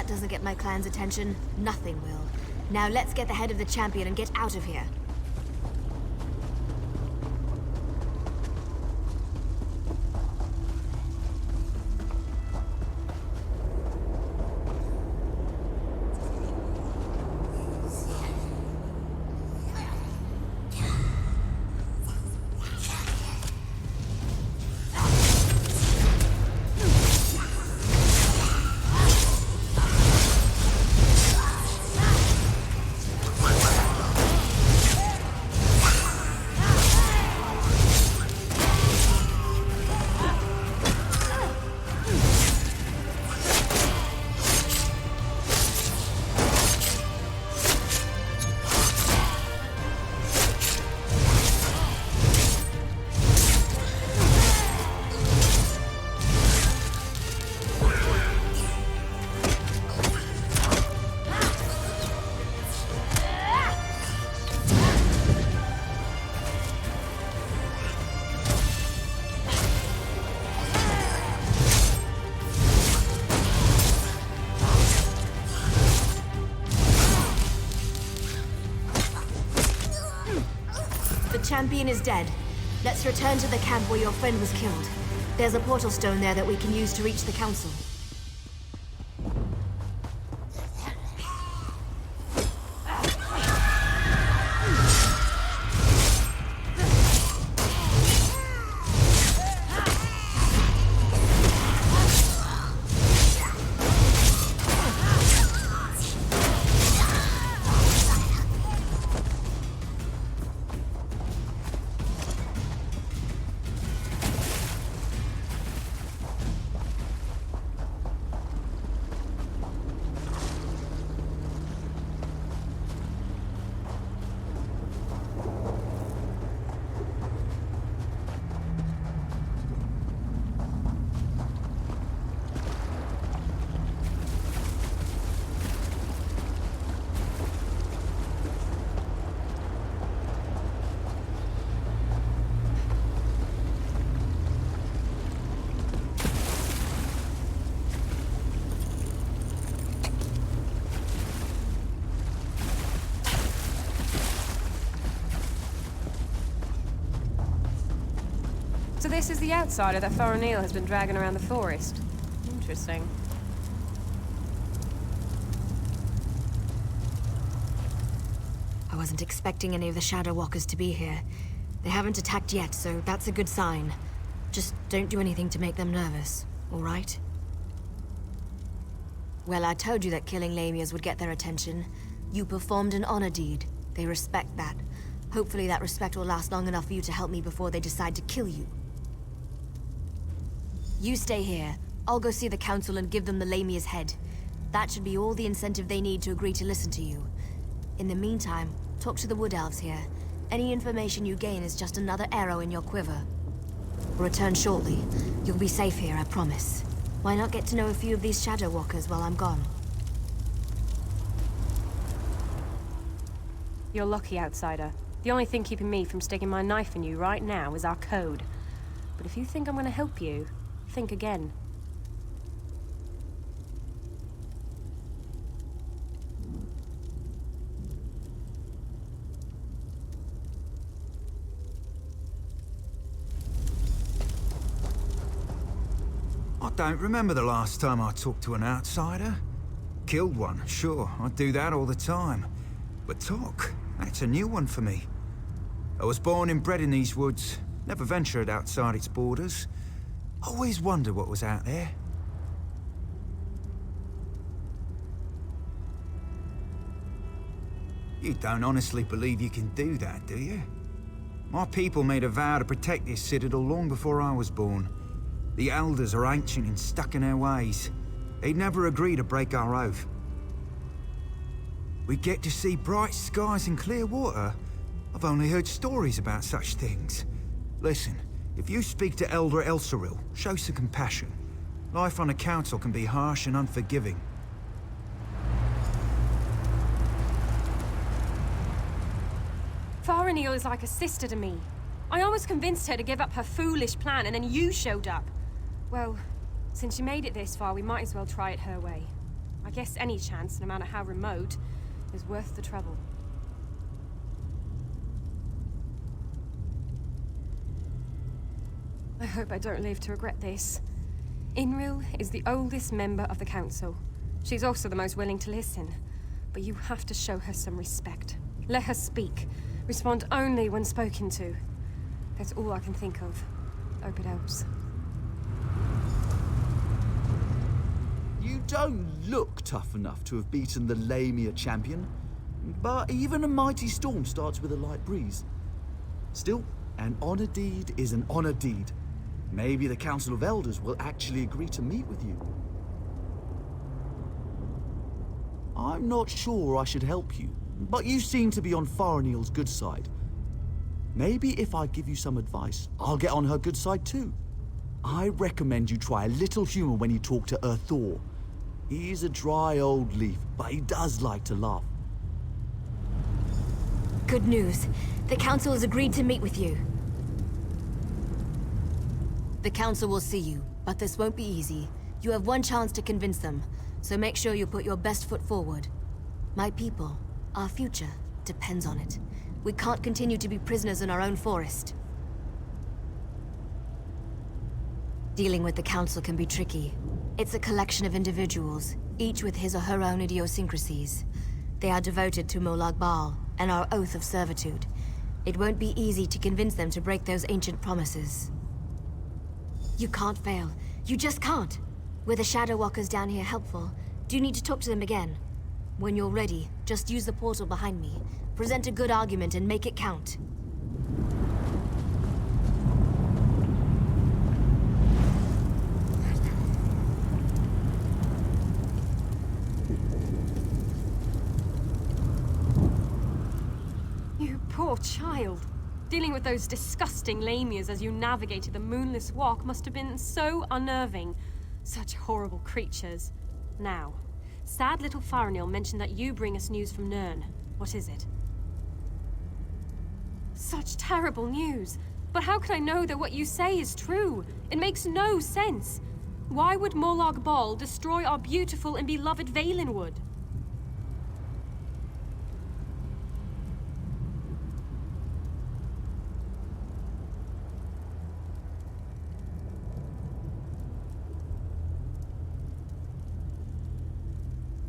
that doesn't get my clan's attention, nothing will. Now let's get the head of the champion and get out of here. champion is dead. Let's return to the camp where your friend was killed. There's a portal stone there that we can use to reach the council. So this is the outsider that Faranil has been dragging around the forest. Interesting. I wasn't expecting any of the Shadow Walkers to be here. They haven't attacked yet, so that's a good sign. Just don't do anything to make them nervous, all right? Well, I told you that killing Lamias would get their attention. You performed an honor deed. They respect that. Hopefully that respect will last long enough for you to help me before they decide to kill you. You stay here. I'll go see the council and give them the Lamia's head. That should be all the incentive they need to agree to listen to you. In the meantime, talk to the Wood Elves here. Any information you gain is just another arrow in your quiver. Return shortly. You'll be safe here, I promise. Why not get to know a few of these Shadow Walkers while I'm gone? You're lucky, outsider. The only thing keeping me from sticking my knife in you right now is our code. But if you think I'm gonna help you, think again. I don't remember the last time I talked to an outsider. Killed one, sure, I do that all the time. But talk, that's a new one for me. I was born and bred in these woods, never ventured outside its borders. Always wondered what was out there. You don't honestly believe you can do that, do you? My people made a vow to protect this citadel long before I was born. The elders are ancient and stuck in their ways. They'd never agree to break our oath. We get to see bright skies and clear water. I've only heard stories about such things. Listen, if you speak to Elder Elsoril, show some compassion. Life on a council can be harsh and unforgiving. Faranil is like a sister to me. I almost convinced her to give up her foolish plan, and then you showed up. Well, since you made it this far, we might as well try it her way. I guess any chance, no matter how remote, is worth the trouble. I hope I don't live to regret this. Inril is the oldest member of the council. She's also the most willing to listen. But you have to show her some respect. Let her speak. Respond only when spoken to. That's all I can think of. Hope it helps. You don't look tough enough to have beaten the Lamia champion. But even a mighty storm starts with a light breeze. Still, an honor deed is an honor deed. Maybe the Council of Elders will actually agree to meet with you. I'm not sure I should help you, but you seem to be on Faranil's good side. Maybe if I give you some advice, I'll get on her good side too. I recommend you try a little humor when you talk to Thor. He's a dry old leaf, but he does like to laugh. Good news. The Council has agreed to meet with you. The Council will see you, but this won't be easy. You have one chance to convince them, so make sure you put your best foot forward. My people, our future, depends on it. We can't continue to be prisoners in our own forest. Dealing with the Council can be tricky. It's a collection of individuals, each with his or her own idiosyncrasies. They are devoted to Molag Bal and our oath of servitude. It won't be easy to convince them to break those ancient promises. You can't fail. You just can't. Were the Shadow Walkers down here helpful? Do you need to talk to them again? When you're ready, just use the portal behind me. Present a good argument and make it count. You poor child. Dealing with those disgusting lamias as you navigated the moonless walk must have been so unnerving. Such horrible creatures. Now, sad little Farinil mentioned that you bring us news from Nirn. What is it? Such terrible news. But how can I know that what you say is true? It makes no sense. Why would Molag Bal destroy our beautiful and beloved Valenwood?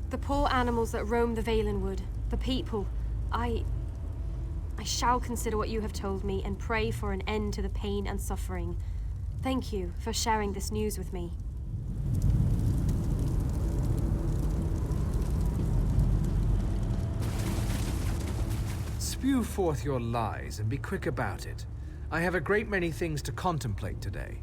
The poor animals that roam the Valenwood, the people, I shall consider what you have told me and pray for an end to the pain and suffering. Thank you for sharing this news with me. Spew forth your lies and be quick about it. I have a great many things to contemplate today.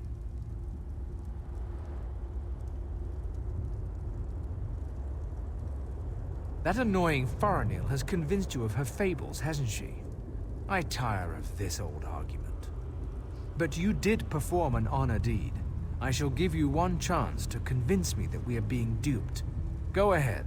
That annoying Farinil has convinced you of her fables, hasn't she? I tire of this old argument. But you did perform an honor deed. I shall give you one chance to convince me that we are being duped. Go ahead.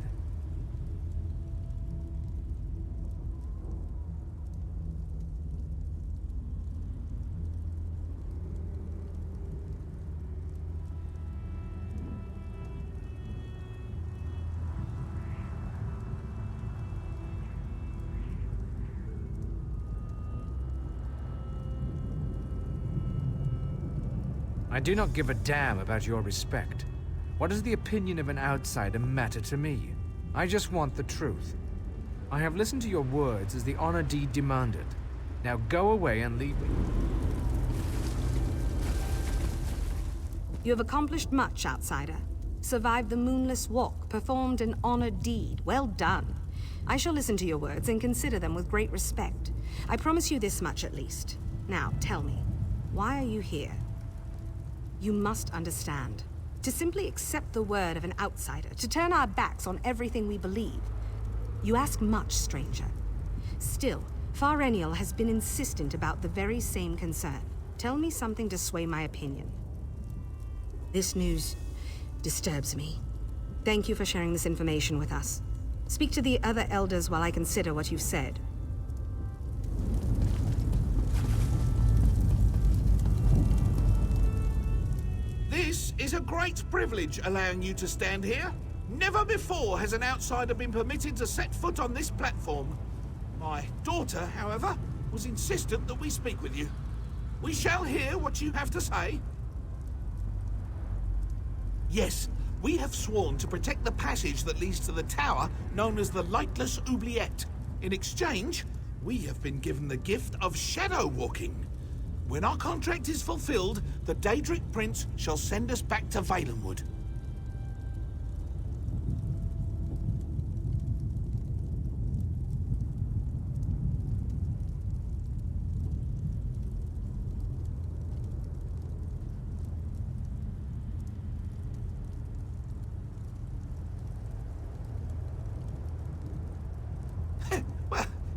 I do not give a damn about your respect. What does the opinion of an outsider matter to me? I just want the truth. I have listened to your words as the honor deed demanded. Now go away and leave me. You have accomplished much, outsider. Survived the moonless walk, performed an honor deed. Well done. I shall listen to your words and consider them with great respect. I promise you this much at least. Now, tell me, why are you here? You must understand. To simply accept the word of an outsider, to turn our backs on everything we believe. You ask much, stranger. Still, Farinil has been insistent about the very same concern. Tell me something to sway my opinion. This news disturbs me. Thank you for sharing this information with us. Speak to the other elders while I consider what you've said. This is a great privilege allowing you to stand here. Never before has an outsider been permitted to set foot on this platform. My daughter, however, was insistent that we speak with you. We shall hear what you have to say. Yes, we have sworn to protect the passage that leads to the tower known as the Lightless Oubliette. In exchange, we have been given the gift of shadow walking. When our contract is fulfilled, the Daedric Prince shall send us back to Valenwood.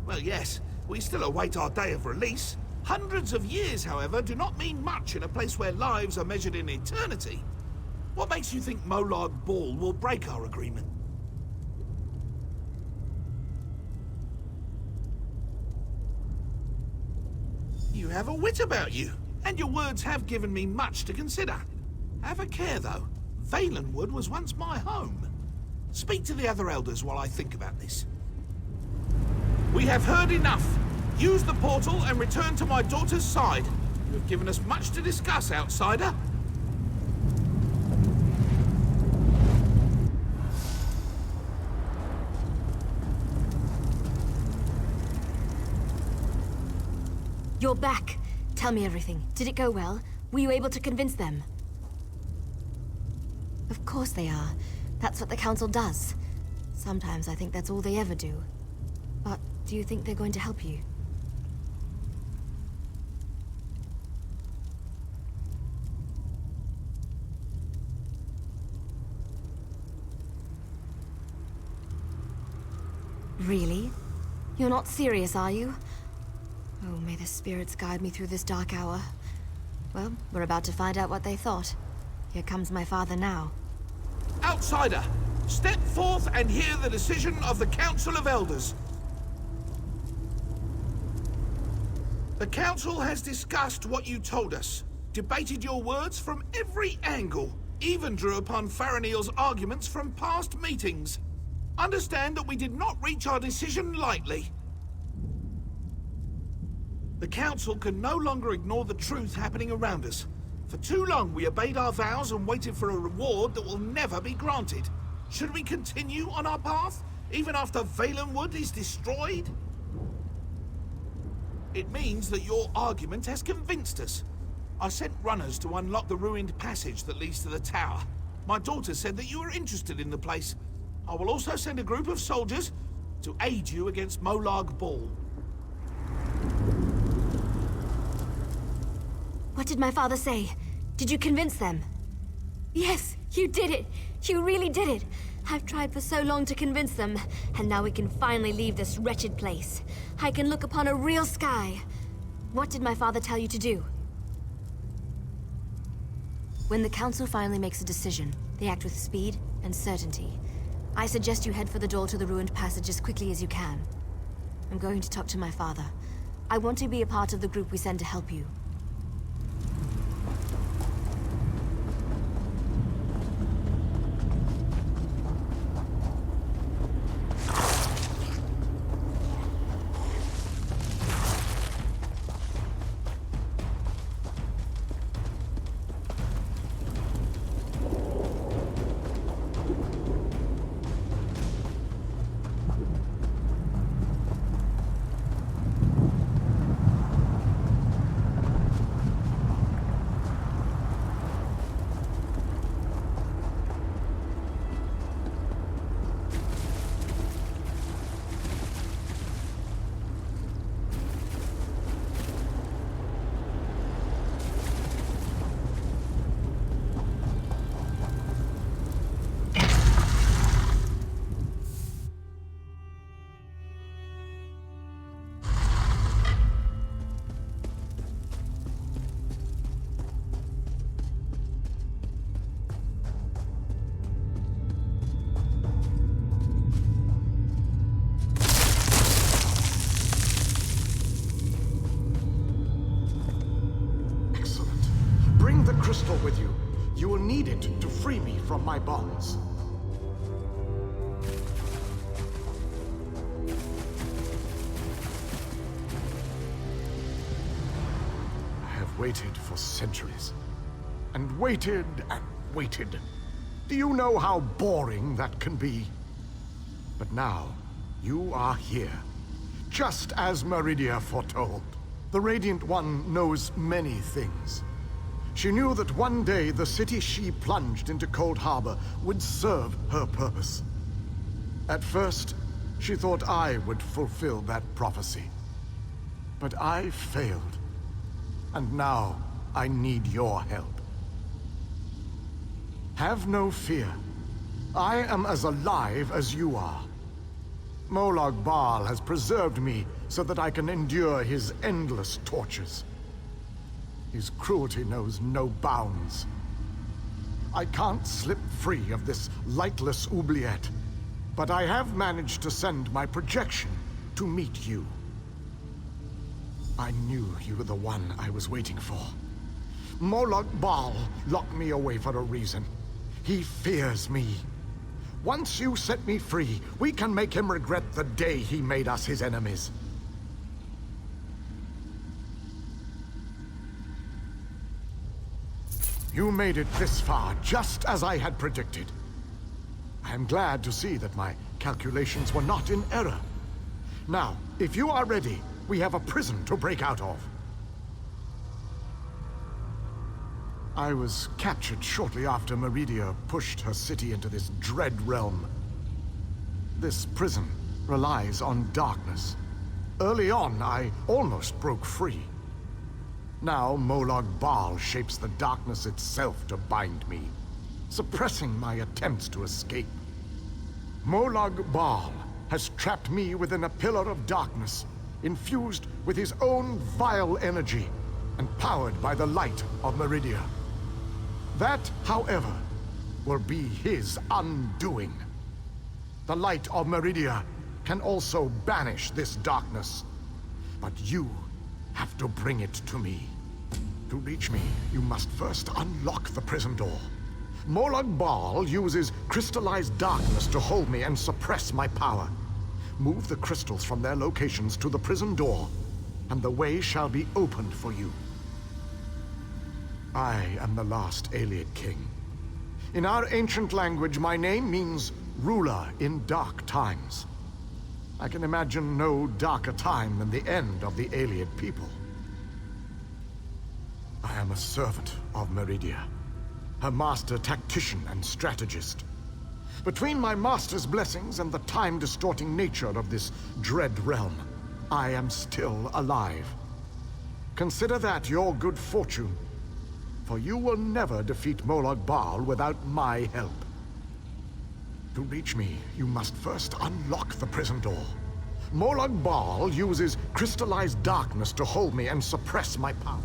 Well, yes, we still await our day of release. Hundreds of years, however, do not mean much in a place where lives are measured in eternity. What makes you think Molag Bal will break our agreement? You have a wit about you, and your words have given me much to consider. Have a care, though. Valenwood was once my home. Speak to the other elders while I think about this. We have heard enough. Use the portal and return to my daughter's side. You have given us much to discuss, outsider. You're back. Tell me everything. Did it go well? Were you able to convince them? Of course they are. That's what the Council does. Sometimes I think that's all they ever do. But do you think they're going to help you? Really? You're not serious, are you? Oh, may the spirits guide me through this dark hour. Well, we're about to find out what they thought. Here comes my father now. Outsider, step forth and hear the decision of the Council of Elders. The Council has discussed what you told us, debated your words from every angle, even drew upon Faranil's arguments from past meetings. Understand that we did not reach our decision lightly. The Council can no longer ignore the truth happening around us. For too long we obeyed our vows and waited for a reward that will never be granted. Should we continue on our path, even after Valenwood is destroyed? It means that your argument has convinced us. I sent runners to unlock the ruined passage that leads to the tower. My daughter said that you were interested in the place. I will also send a group of soldiers to aid you against Molag Bal. What did my father say? Did you convince them? Yes, you did it! You really did it! I've tried for so long to convince them, and now we can finally leave this wretched place. I can look upon a real sky. What did my father tell you to do? When the Council finally makes a decision, they act with speed and certainty. I suggest you head for the door to the ruined passage as quickly as you can. I'm going to talk to my father. I want to be a part of the group we send to help you. crystal with you. You will need it to free me from my bonds. I have waited for centuries. And waited and waited. Do you know how boring that can be? But now, you are here. Just as Meridia foretold. The Radiant One knows many things. She knew that one day the city she plunged into Coldharbour would serve her purpose. At first, she thought I would fulfill that prophecy. But I failed. And now, I need your help. Have no fear. I am as alive as you are. Molag Bal has preserved me so that I can endure his endless tortures. His cruelty knows no bounds. I can't slip free of this lightless oubliette, but I have managed to send my projection to meet you. I knew you were the one I was waiting for. Molag Bal locked me away for a reason. He fears me. Once you set me free, we can make him regret the day he made us his enemies. You made it this far, just as I had predicted. I am glad to see that my calculations were not in error. Now, if you are ready, we have a prison to break out of. I was captured shortly after Meridia pushed her city into this dread realm. This prison relies on darkness. Early on, I almost broke free. Now, Molag Bal shapes the darkness itself to bind me, suppressing my attempts to escape. Molag Bal has trapped me within a pillar of darkness, infused with his own vile energy, and powered by the light of Meridia. That, however, will be his undoing. The light of Meridia can also banish this darkness, but you have to bring it to me. To reach me, you must first unlock the prison door. Molag Bal uses crystallized darkness to hold me and suppress my power. Move the crystals from their locations to the prison door, and the way shall be opened for you. I am the last Ayleid king. In our ancient language, my name means ruler in dark times. I can imagine no darker time than the end of the Ayleid people. I am a servant of Meridia, her master tactician and strategist. Between my master's blessings and the time-distorting nature of this dread realm, I am still alive. Consider that your good fortune, for you will never defeat Molag Bal without my help. To reach me, you must first unlock the prison door. Molag Bal uses crystallized darkness to hold me and suppress my power.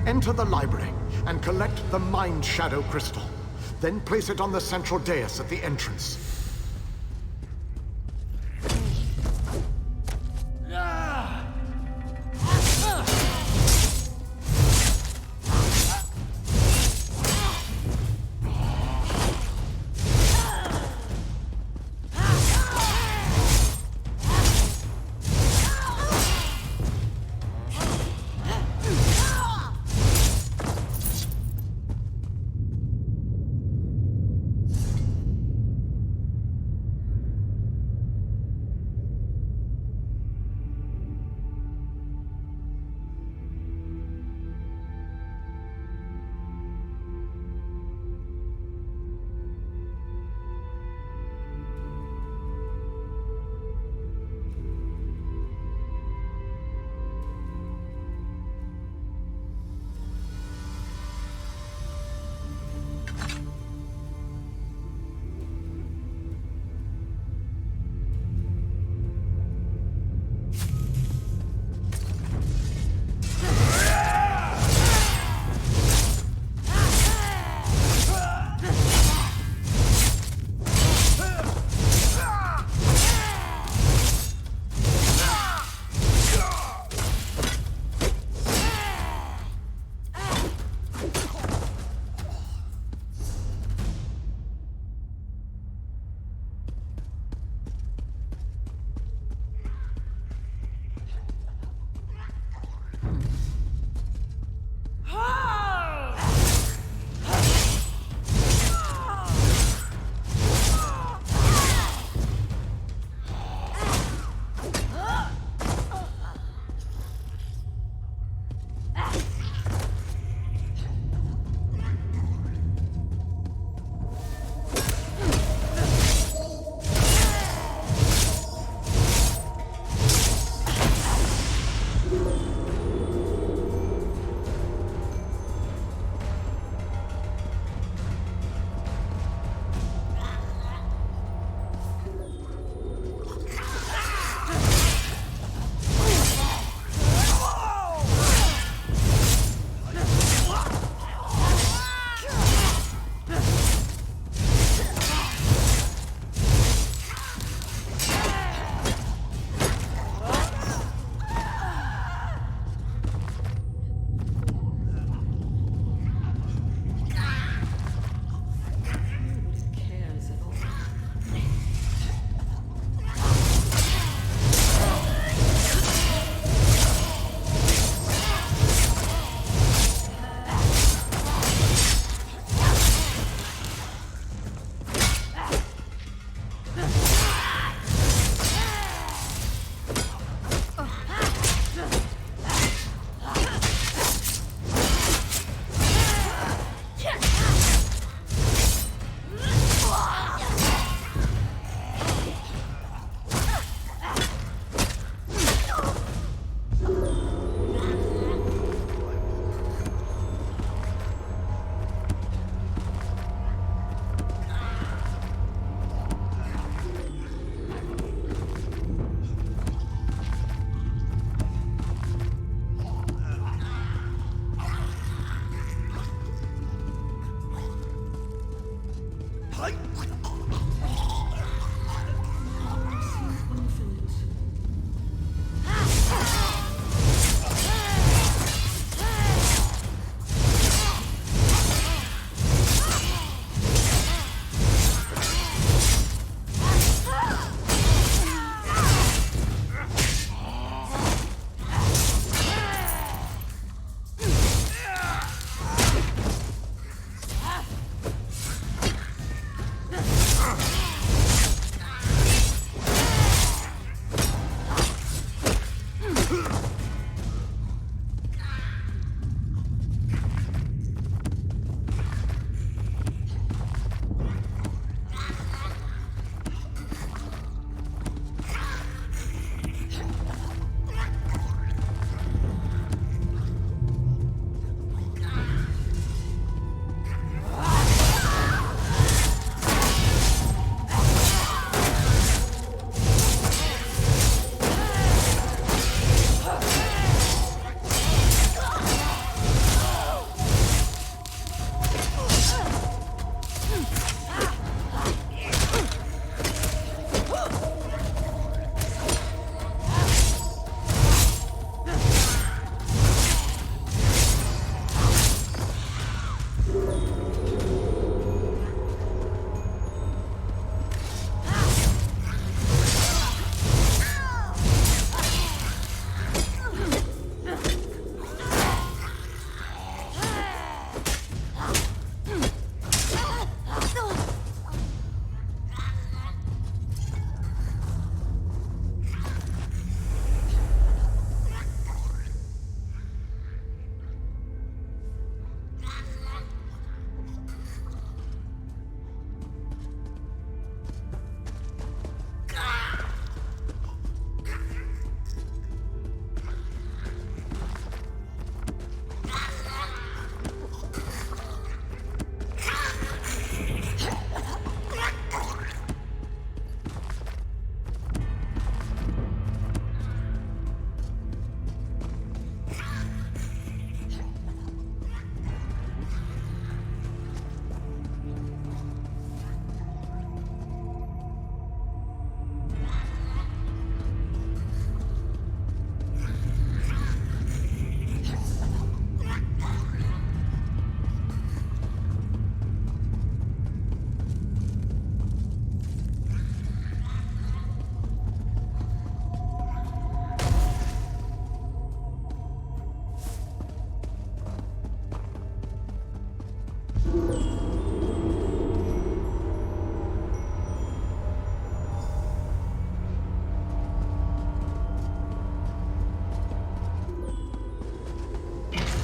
Enter the library and collect the Mind Shadow Crystal. Then place it on the central dais at the entrance.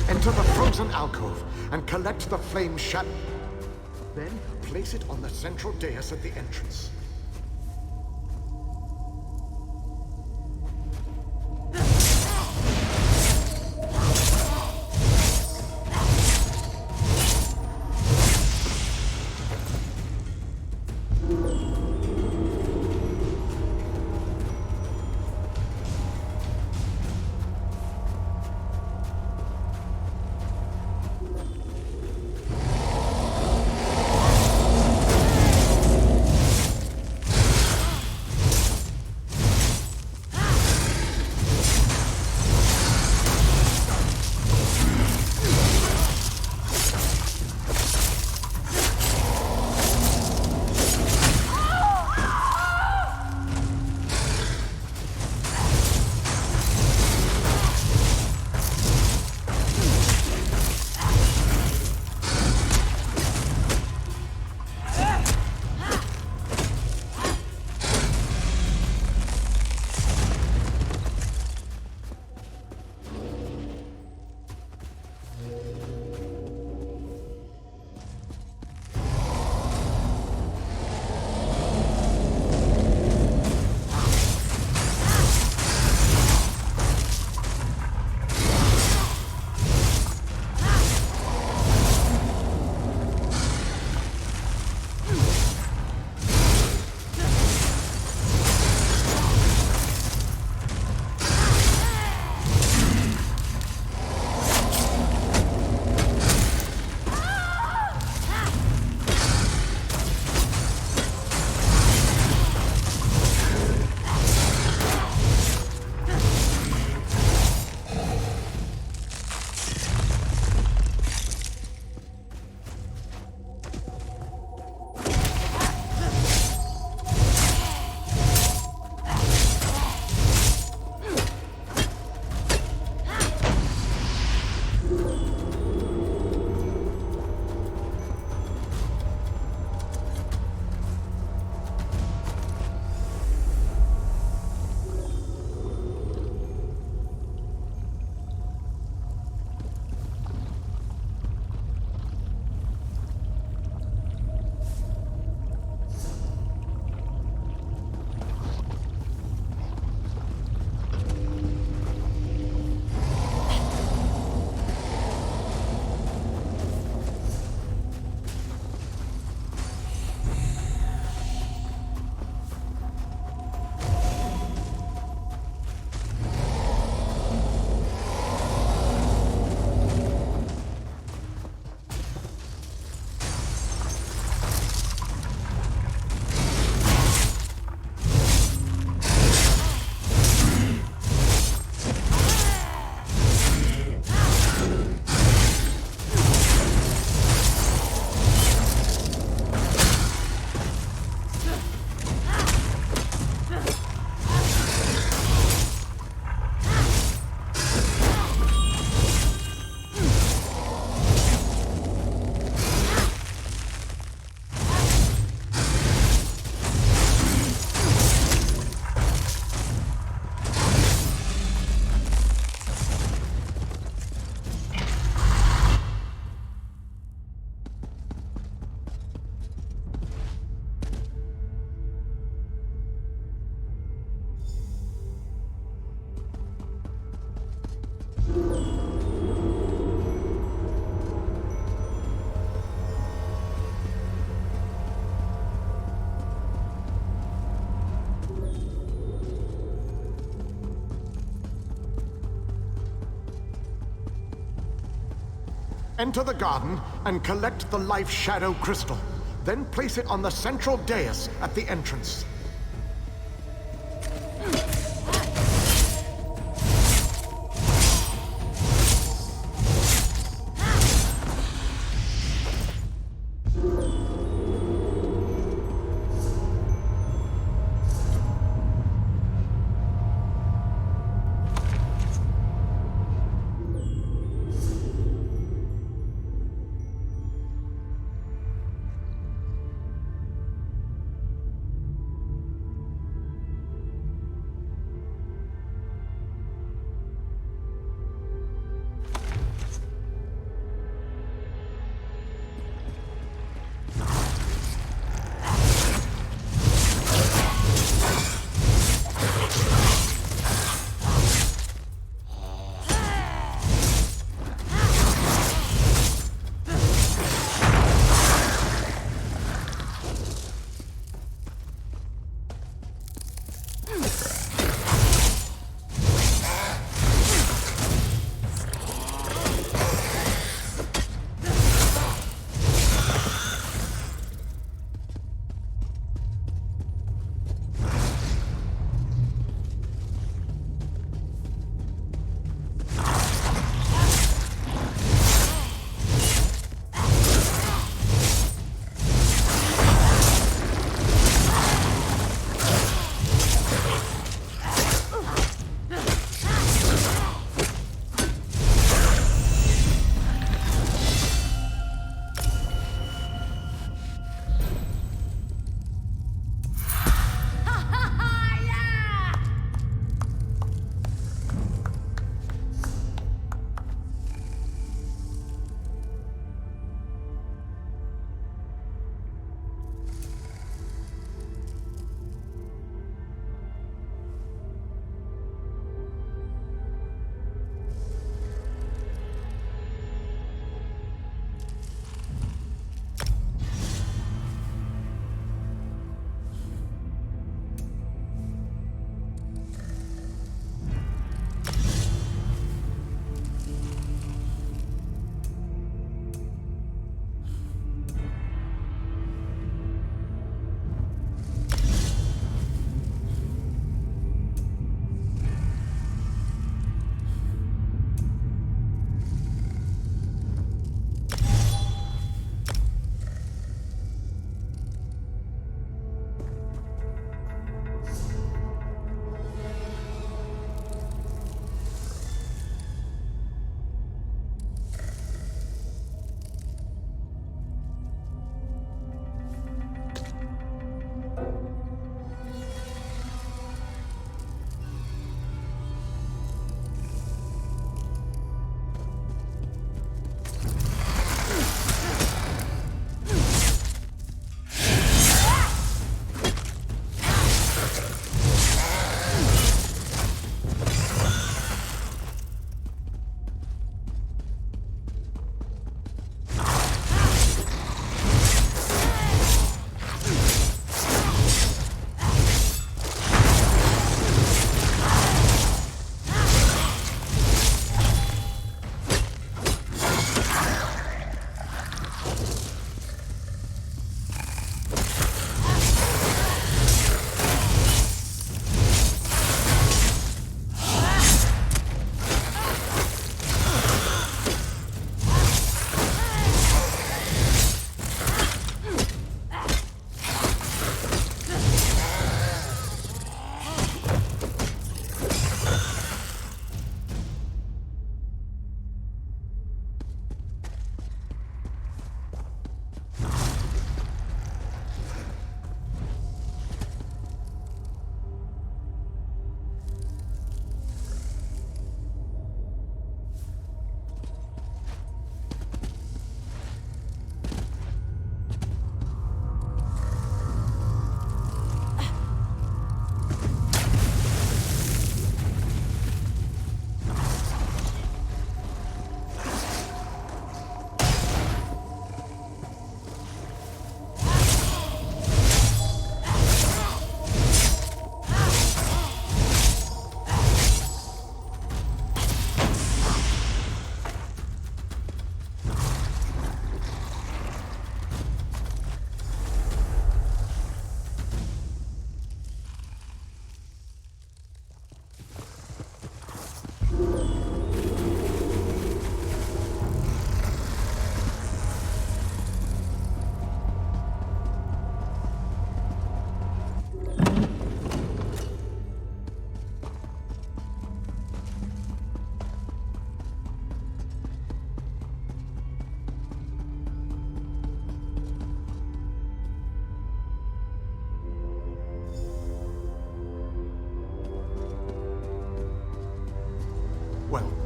Enter the frozen alcove and collect the flame shadow. Then place it on the central dais at the entrance. Enter the garden and collect the life shadow crystal. Then place it on the central dais at the entrance.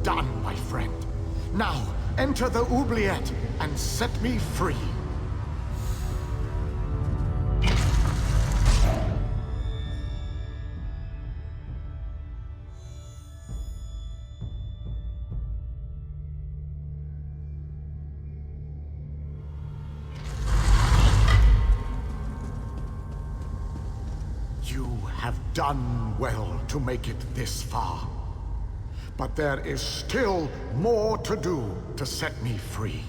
done, my friend. Now, enter the oubliette and set me free. You have done well to make it this far. But there is still more to do to set me free.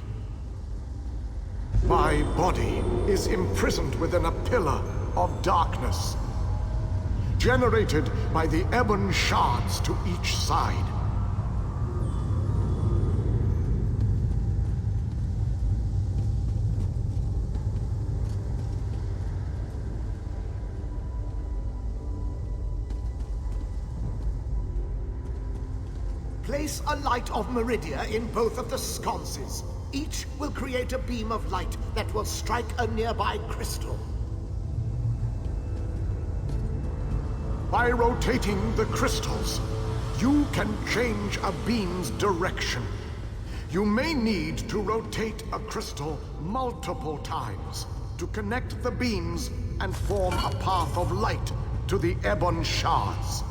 My body is imprisoned within a pillar of darkness, generated by the ebon shards to each side. Place a light of Meridia in both of the sconces. Each will create a beam of light that will strike a nearby crystal. By rotating the crystals, you can change a beam's direction. You may need to rotate a crystal multiple times to connect the beams and form a path of light to the ebon shards.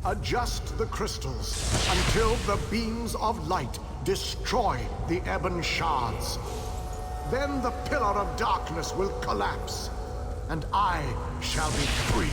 Adjust the crystals until the beams of light destroy the ebon shards. Then the pillar of darkness will collapse, and I shall be free.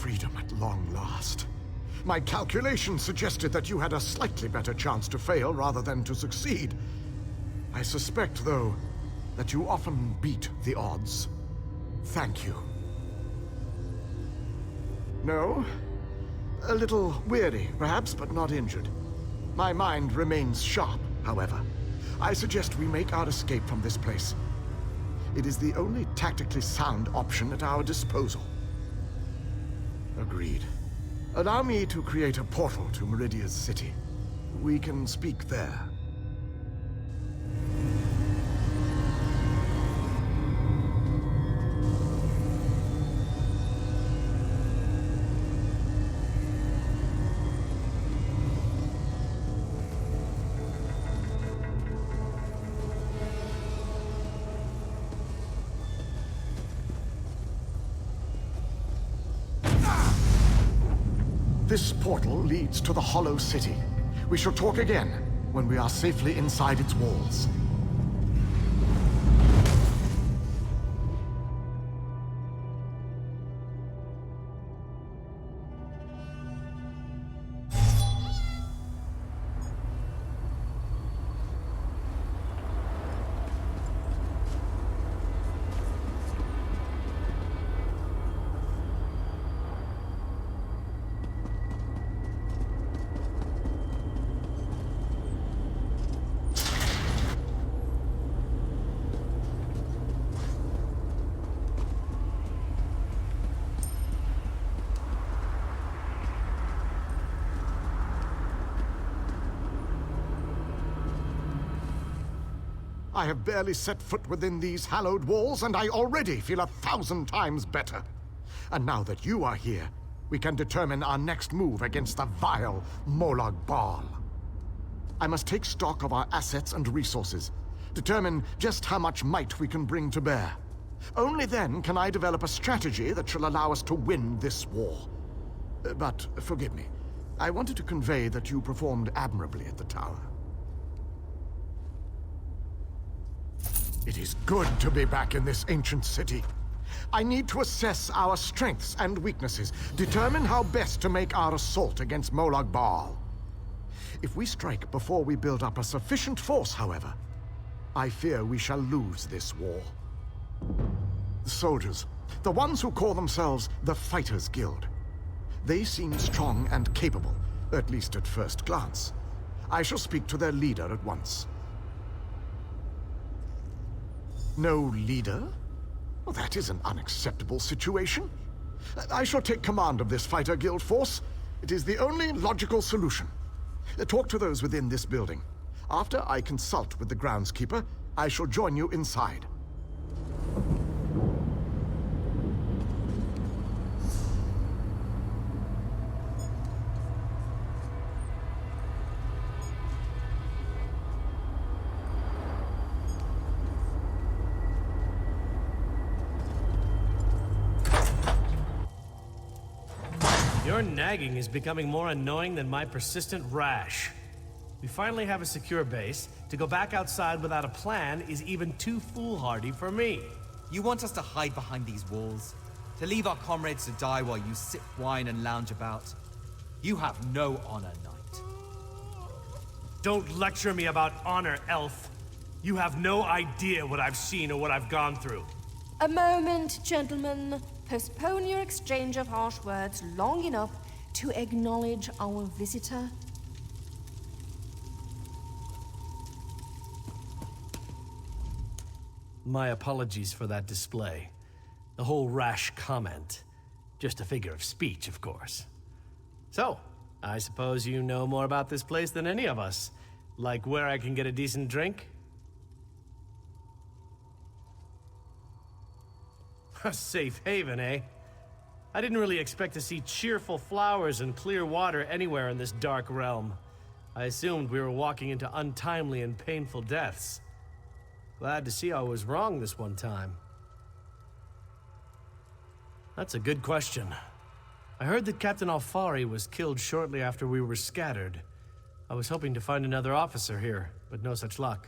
freedom at long last. My calculations suggested that you had a slightly better chance to fail rather than to succeed. I suspect, though, that you often beat the odds. Thank you. No? A little weary, perhaps, but not injured. My mind remains sharp, however. I suggest we make our escape from this place. It is the only tactically sound option at our disposal. Agreed. Allow me to create a portal to Meridia's city. We can speak there. This portal leads to the Hollow City. We shall talk again when we are safely inside its walls. I have barely set foot within these hallowed walls, and I already feel 1,000 times better. And now that you are here, we can determine our next move against the vile Molag Bal. I must take stock of our assets and resources, determine just how much might we can bring to bear. Only then can I develop a strategy that shall allow us to win this war. But forgive me, I wanted to convey that you performed admirably at the tower. It is good to be back in this ancient city. I need to assess our strengths and weaknesses, determine how best to make our assault against Molag Bal. If we strike before we build up a sufficient force, however, I fear we shall lose this war. The soldiers, the ones who call themselves the Fighters Guild, they seem strong and capable, at least at first glance. I shall speak to their leader at once. No leader? Well, that is an unacceptable situation. I shall take command of this Fighter Guild force. It is the only logical solution. Talk to those within this building. After I consult with the groundskeeper, I shall join you inside. Your nagging is becoming more annoying than my persistent rash. We finally have a secure base. To go back outside without a plan is even too foolhardy for me. You want us to hide behind these walls? To leave our comrades to die while you sip wine and lounge about? You have no honor, knight. Don't lecture me about honor, elf. You have no idea what I've seen or what I've gone through. A moment, gentlemen. Postpone your exchange of harsh words long enough to acknowledge our visitor. My apologies for that display. The whole rash comment. Just a figure of speech, of course. So, I suppose you know more about this place than any of us. Like where I can get a decent drink? A safe haven, eh? I didn't really expect to see cheerful flowers and clear water anywhere in this dark realm. I assumed we were walking into untimely and painful deaths. Glad to see I was wrong this one time. That's a good question. I heard that Captain Alfari was killed shortly after we were scattered. I was hoping to find another officer here, but no such luck.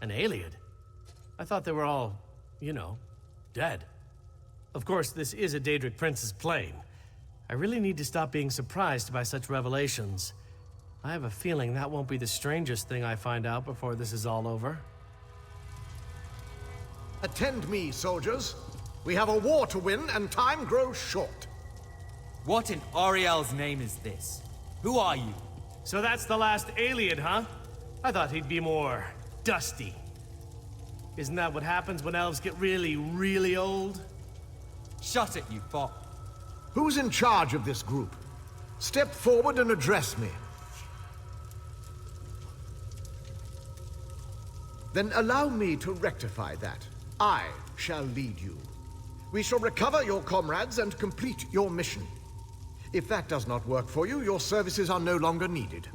An Ayleid? I thought they were all you know, dead. Of course, this is a Daedric prince's plane. I really need to stop being surprised by such revelations. I have a feeling that won't be the strangest thing I find out before this is all over. Attend me, soldiers. We have a war to win, and time grows short. What in Ariel's name is this? Who are you? So that's the last alien, huh? I thought he'd be more dusty. Isn't that what happens when elves get really, really old? Shut it, you fop. Who's in charge of this group? Step forward and address me. Then allow me to rectify that. I shall lead you. We shall recover your comrades and complete your mission. If that does not work for you, your services are no longer needed.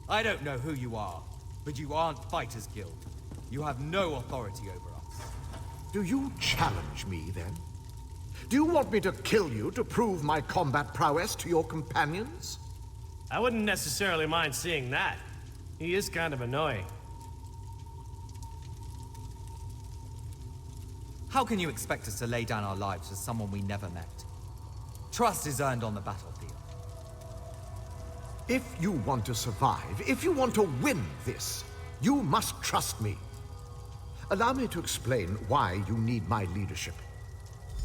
I don't know who you are, but you aren't Fighters Guild. You have no authority over us. Do you challenge me, then? Do you want me to kill you to prove my combat prowess to your companions? I wouldn't necessarily mind seeing that. He is kind of annoying. How can you expect us to lay down our lives for someone we never met? Trust is earned on the battlefield. If you want to survive, if you want to win this, you must trust me. Allow me to explain why you need my leadership.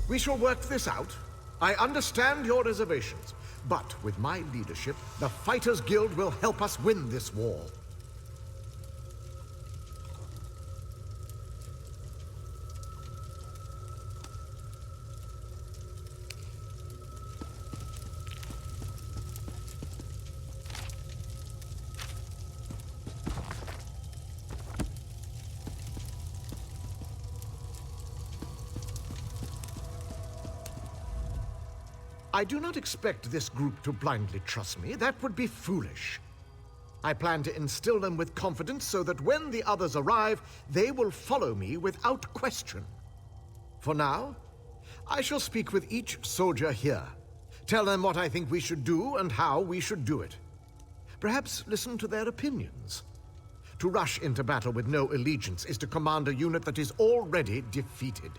We shall work this out. I understand your reservations, but with my leadership, the Fighters Guild will help us win this war. I do not expect this group to blindly trust me. That would be foolish. I plan to instill them with confidence so that when the others arrive, they will follow me without question. For now, I shall speak with each soldier here. Tell them what I think we should do and how we should do it. Perhaps listen to their opinions. To rush into battle with no allegiance is to command a unit that is already defeated.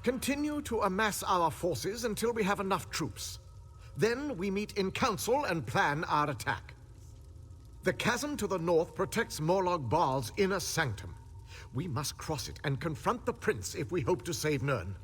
Continue to amass our forces until we have enough troops. Then we meet in council and plan our attack. The chasm to the north protects Morlog Baal's inner sanctum. We must cross it and confront the prince if we hope to save Nirn.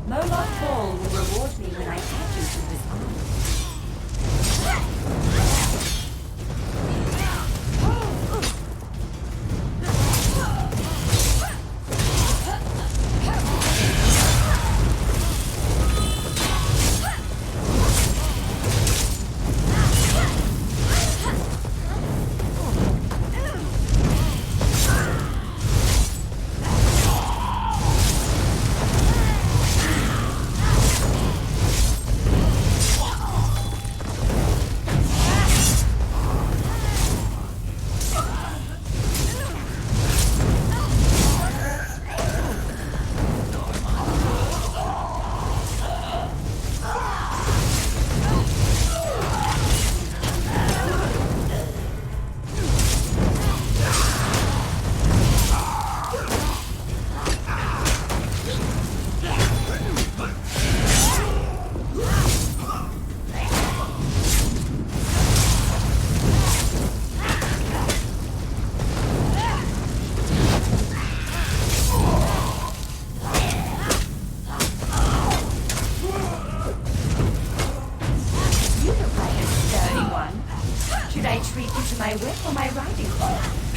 Moloch Ball will reward me when I catch you through this my whip or my riding whip?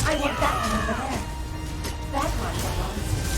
I want that one over there. That one belongs to me.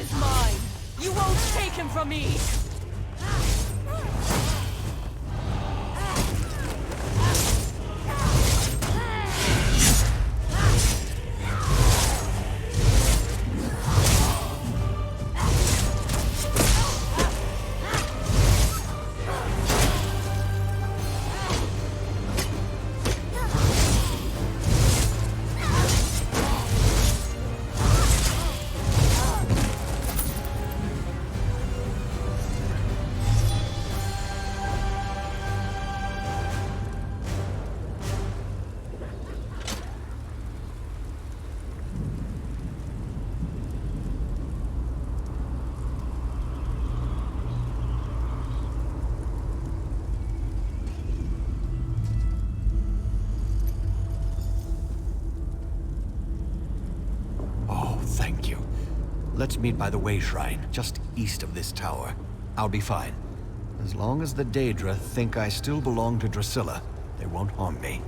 is mine. You won't take him from me. Let's meet by the Way Shrine, just east of this tower. I'll be fine. As long as the Daedra think I still belong to Drusilla, they won't harm me.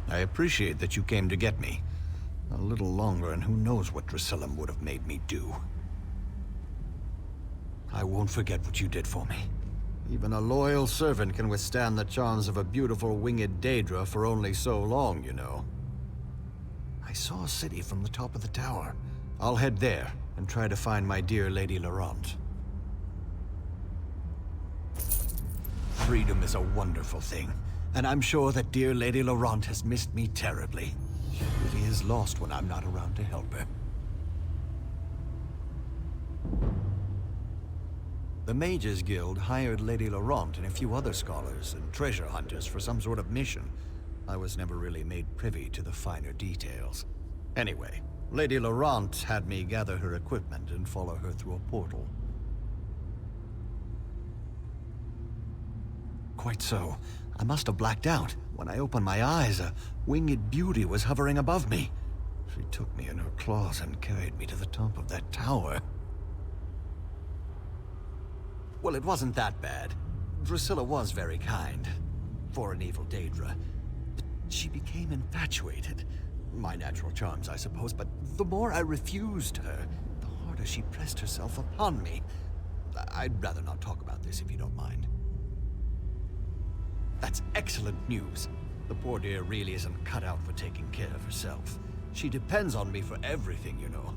I appreciate that you came to get me. A little longer, and who knows what Drusilla would have made me do. I won't forget what you did for me. Even a loyal servant can withstand the charms of a beautiful winged Daedra for only so long, you know. I saw a city from the top of the tower. I'll head there and try to find my dear Lady Laurent. Freedom is a wonderful thing, and I'm sure that dear Lady Laurent has missed me terribly. She really is lost when I'm not around to help her. The Mages Guild hired Lady Laurent and a few other scholars and treasure hunters for some sort of mission. I was never really made privy to the finer details. Anyway, Lady Laurent had me gather her equipment and follow her through a portal. Quite so. I must have blacked out. When I opened my eyes, a winged beauty was hovering above me. She took me in her claws and carried me to the top of that tower. Well, it wasn't that bad. Drusilla was very kind. For an evil Daedra. She became infatuated. My natural charms, I suppose, but the more I refused her, the harder she pressed herself upon me. I'd rather not talk about this if you don't mind. That's excellent news. The poor dear really isn't cut out for taking care of herself. She depends on me for everything, you know.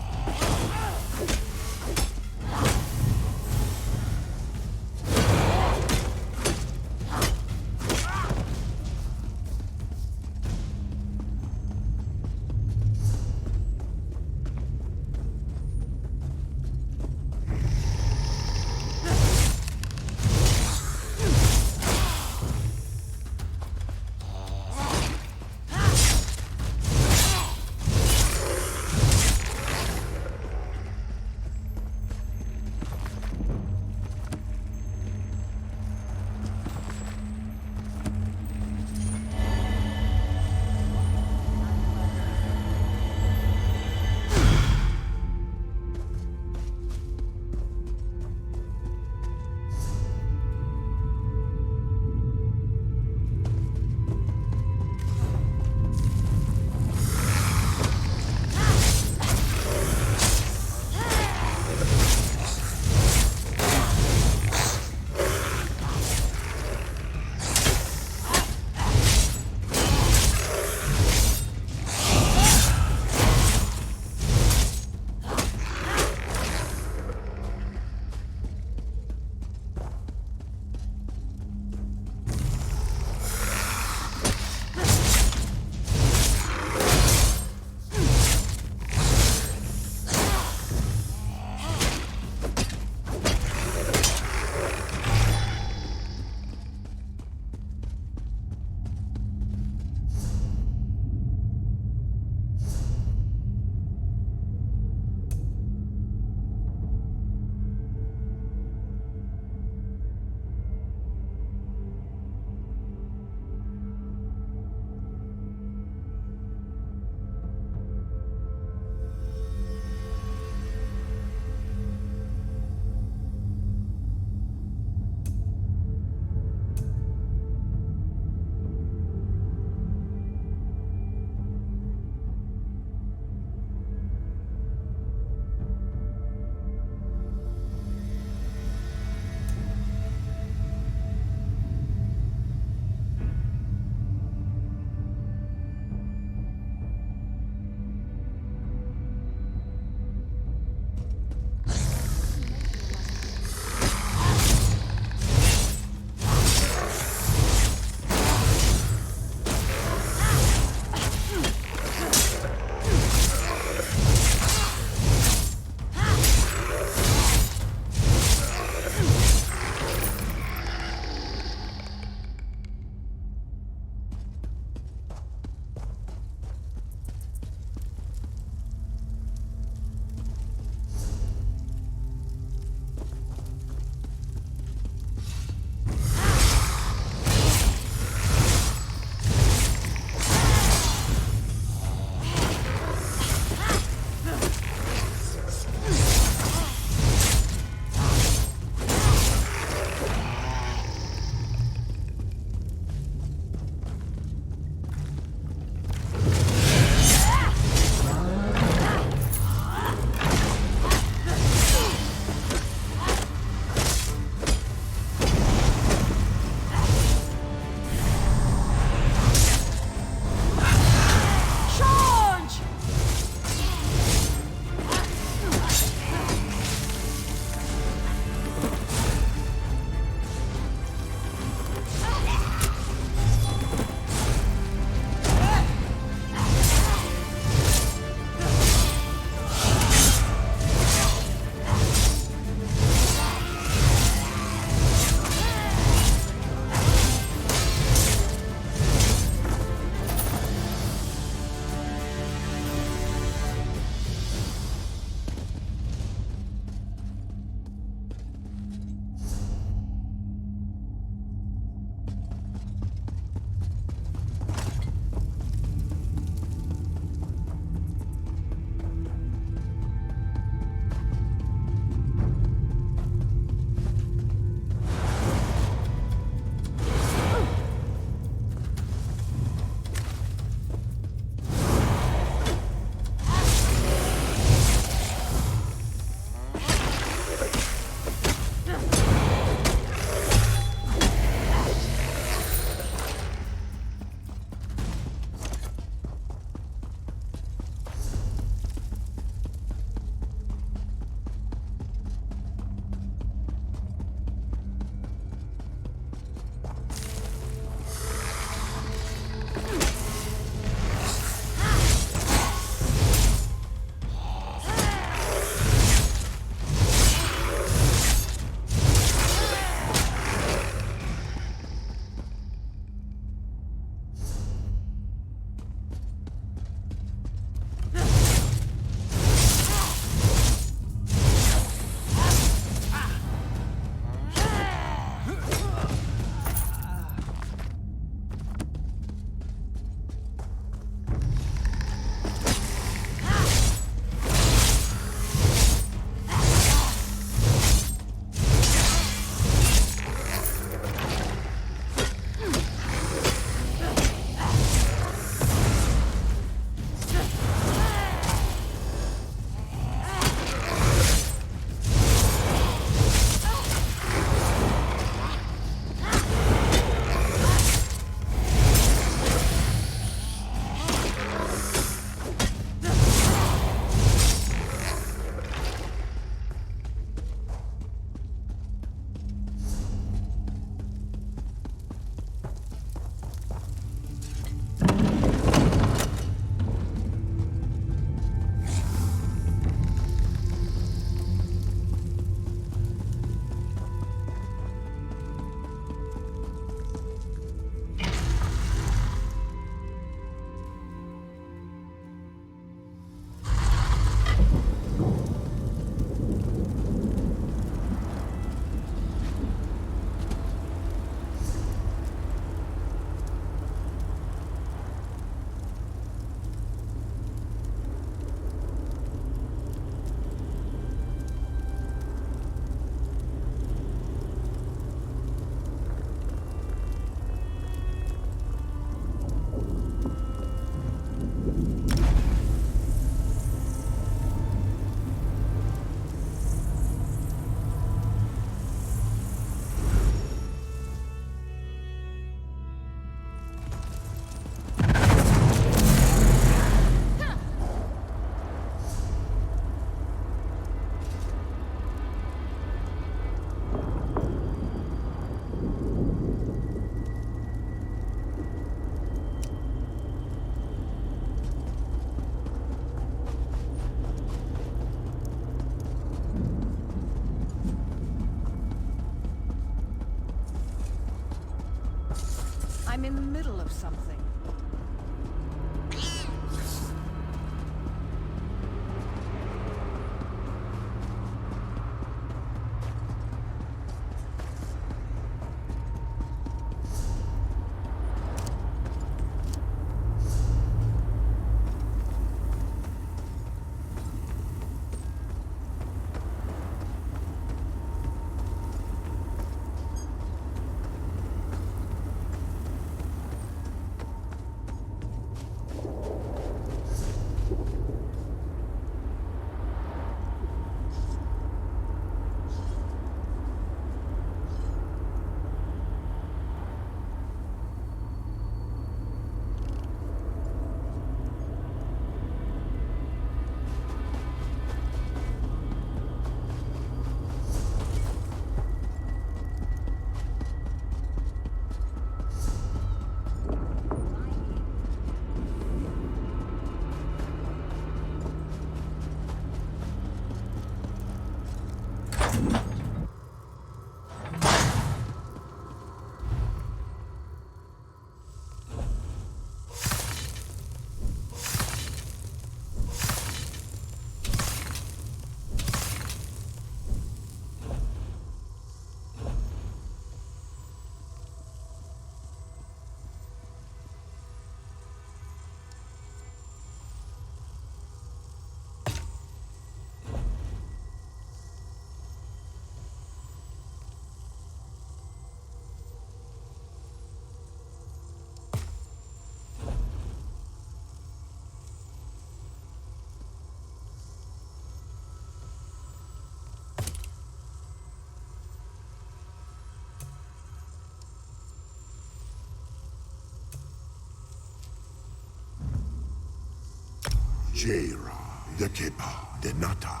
Jaira, the Kepa, the Nata.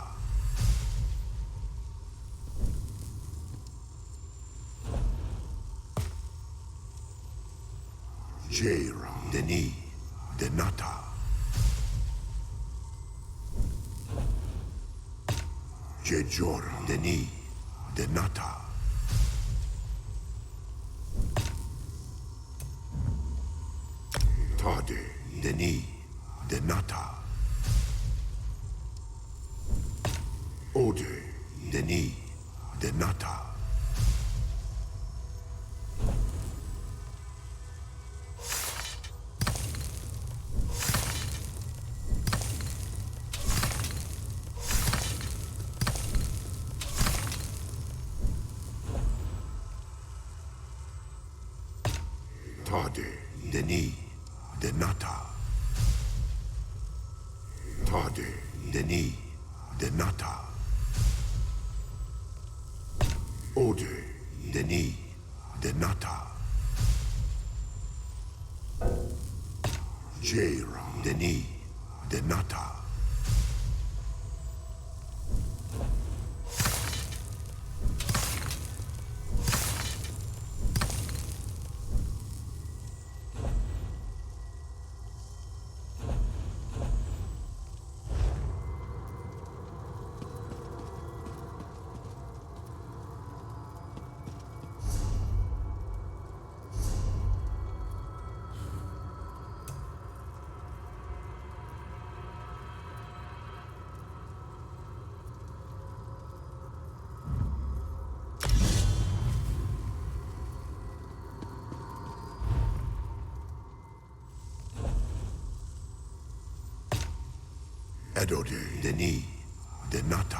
Jaira, the Ni, the Nata. Jejora, the Ni, the Nata. Tade, the Ni, the Nata. Ode, the Ni, the Nata. Tade, the Ni, the Nata. Tade, the Ni, the Nata. Ode, the Ni, the Nata. Jaira, the Ni, the Nata. Edode, the Ni, the Nata.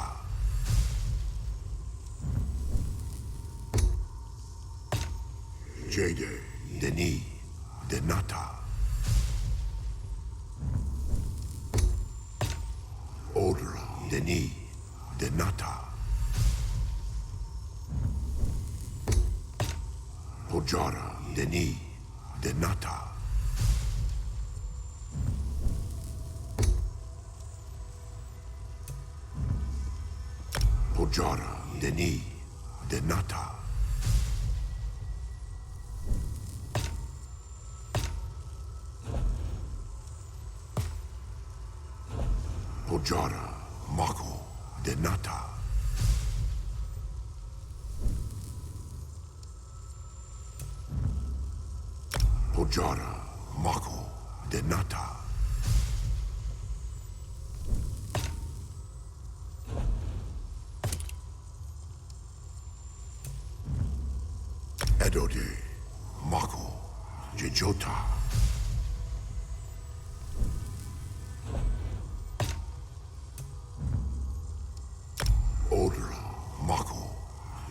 Jade, the Ni, the Nata. Odra, the Ni, the Nata. Hojara, the Ni, the Nata. Hojara, the Ni, the Nata. Hojara, Mako, the Nata. Hojara, Mako, the Nata. Edode, Mako, Jejota. Odra, Mako,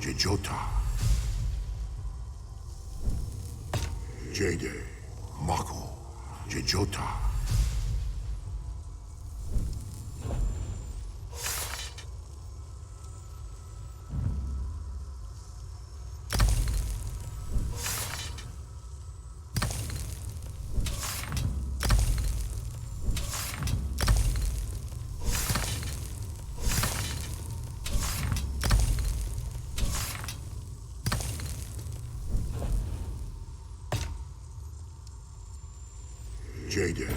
Jejota. Jade, Mako, Jejota. Jade,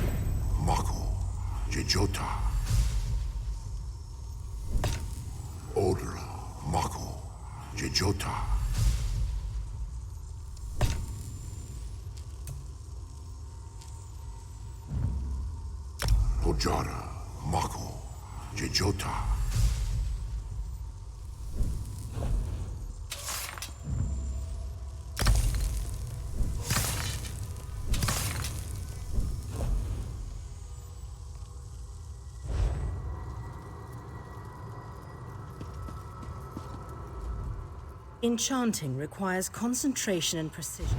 Mako, Jejota. Odra, Mako, Jejota. Hojara, Mako, Jejota. Enchanting requires concentration and precision.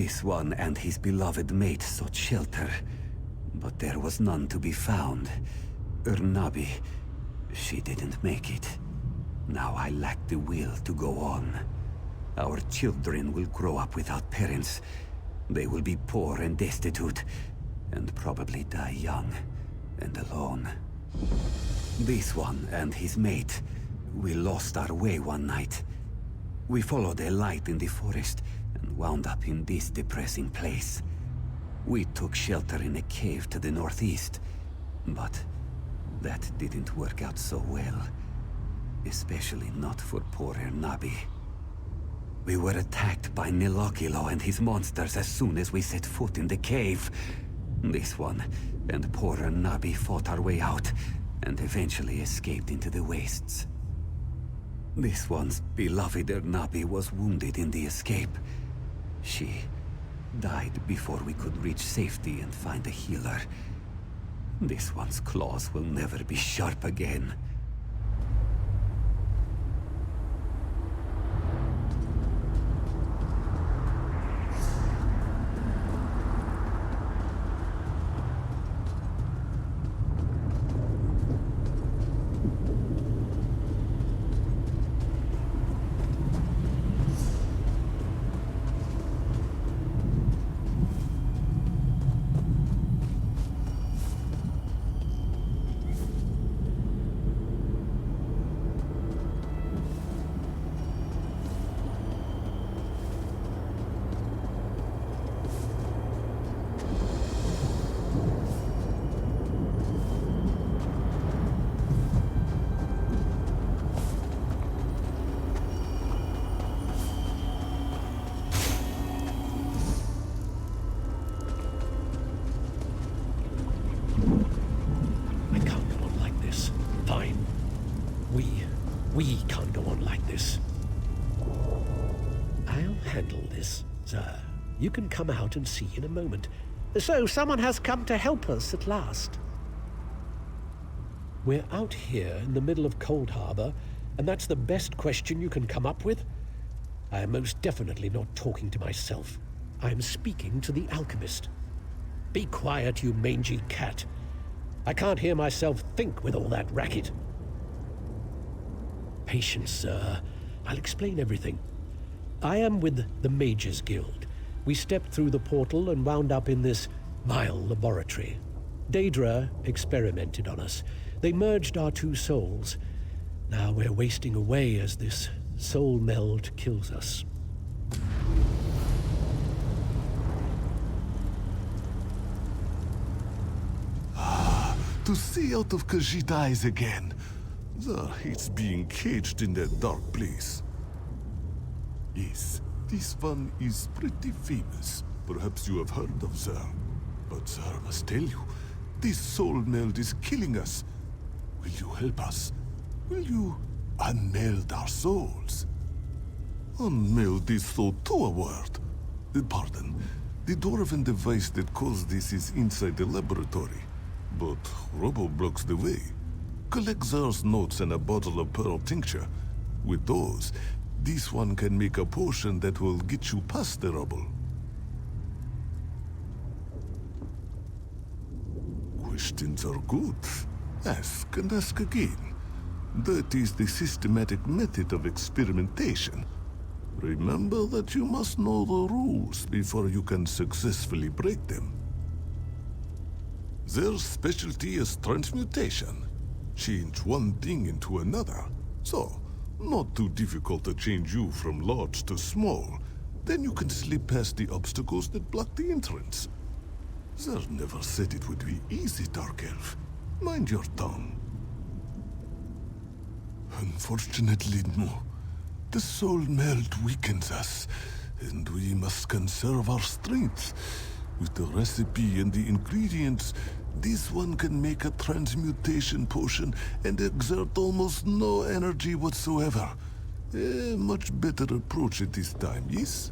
This one and his beloved mate sought shelter, but there was none to be found. Ernabi, she didn't make it. Now I lack the will to go on. Our children will grow up without parents. They will be poor and destitute, and probably die young and alone. This one and his mate, we lost our way one night. We followed a light in the forest and wound up in this depressing place. We took shelter in a cave to the northeast, but that didn't work out so well. Especially not for poor Ernabi. We were attacked by Nilokilo and his monsters as soon as we set foot in the cave. This one and poor Ernabi fought our way out, and eventually escaped into the wastes. This one's beloved Ernabi was wounded in the escape. She died before we could reach safety and find a healer. This one's claws will never be sharp again. We can't go on like this. I'll handle this, sir. You can come out and see in a moment. So, someone has come to help us at last. We're out here in the middle of Coldharbour, and that's the best question you can come up with? I am most definitely not talking to myself. I am speaking to the alchemist. Be quiet, you mangy cat. I can't hear myself think with all that racket. Patience, sir. I'll explain everything. I am with the Mages Guild. We stepped through the portal and wound up in this vile laboratory. Daedra experimented on us. They merged our two souls. Now we're wasting away as this soul meld kills us. To see out of Khajiit eyes again. Zar hates being caged in that dark place. Yes, this one is pretty famous. Perhaps you have heard of Zar. But Zar must tell you, this soul meld is killing us. Will you help us? Will you unmeld our souls? Unmeld is so to a word. Pardon. The dwarven device that caused this is inside the laboratory. But Robo blocks the way. Collect Zar's notes and a bottle of pearl tincture. With those, this one can make a potion that will get you past the rubble. Questions are good. Ask and ask again. That is the systematic method of experimentation. Remember that you must know the rules before you can successfully break them. Their specialty is transmutation. Change one thing into another. So, not too difficult to change you from large to small. Then you can slip past the obstacles that block the entrance. Zer never said it would be easy, Dark Elf. Mind your tongue. Unfortunately, no. The soul meld weakens us, and we must conserve our strength. With the recipe and the ingredients, this one can make a transmutation potion and exert almost no energy whatsoever. A much better approach at this time, yes?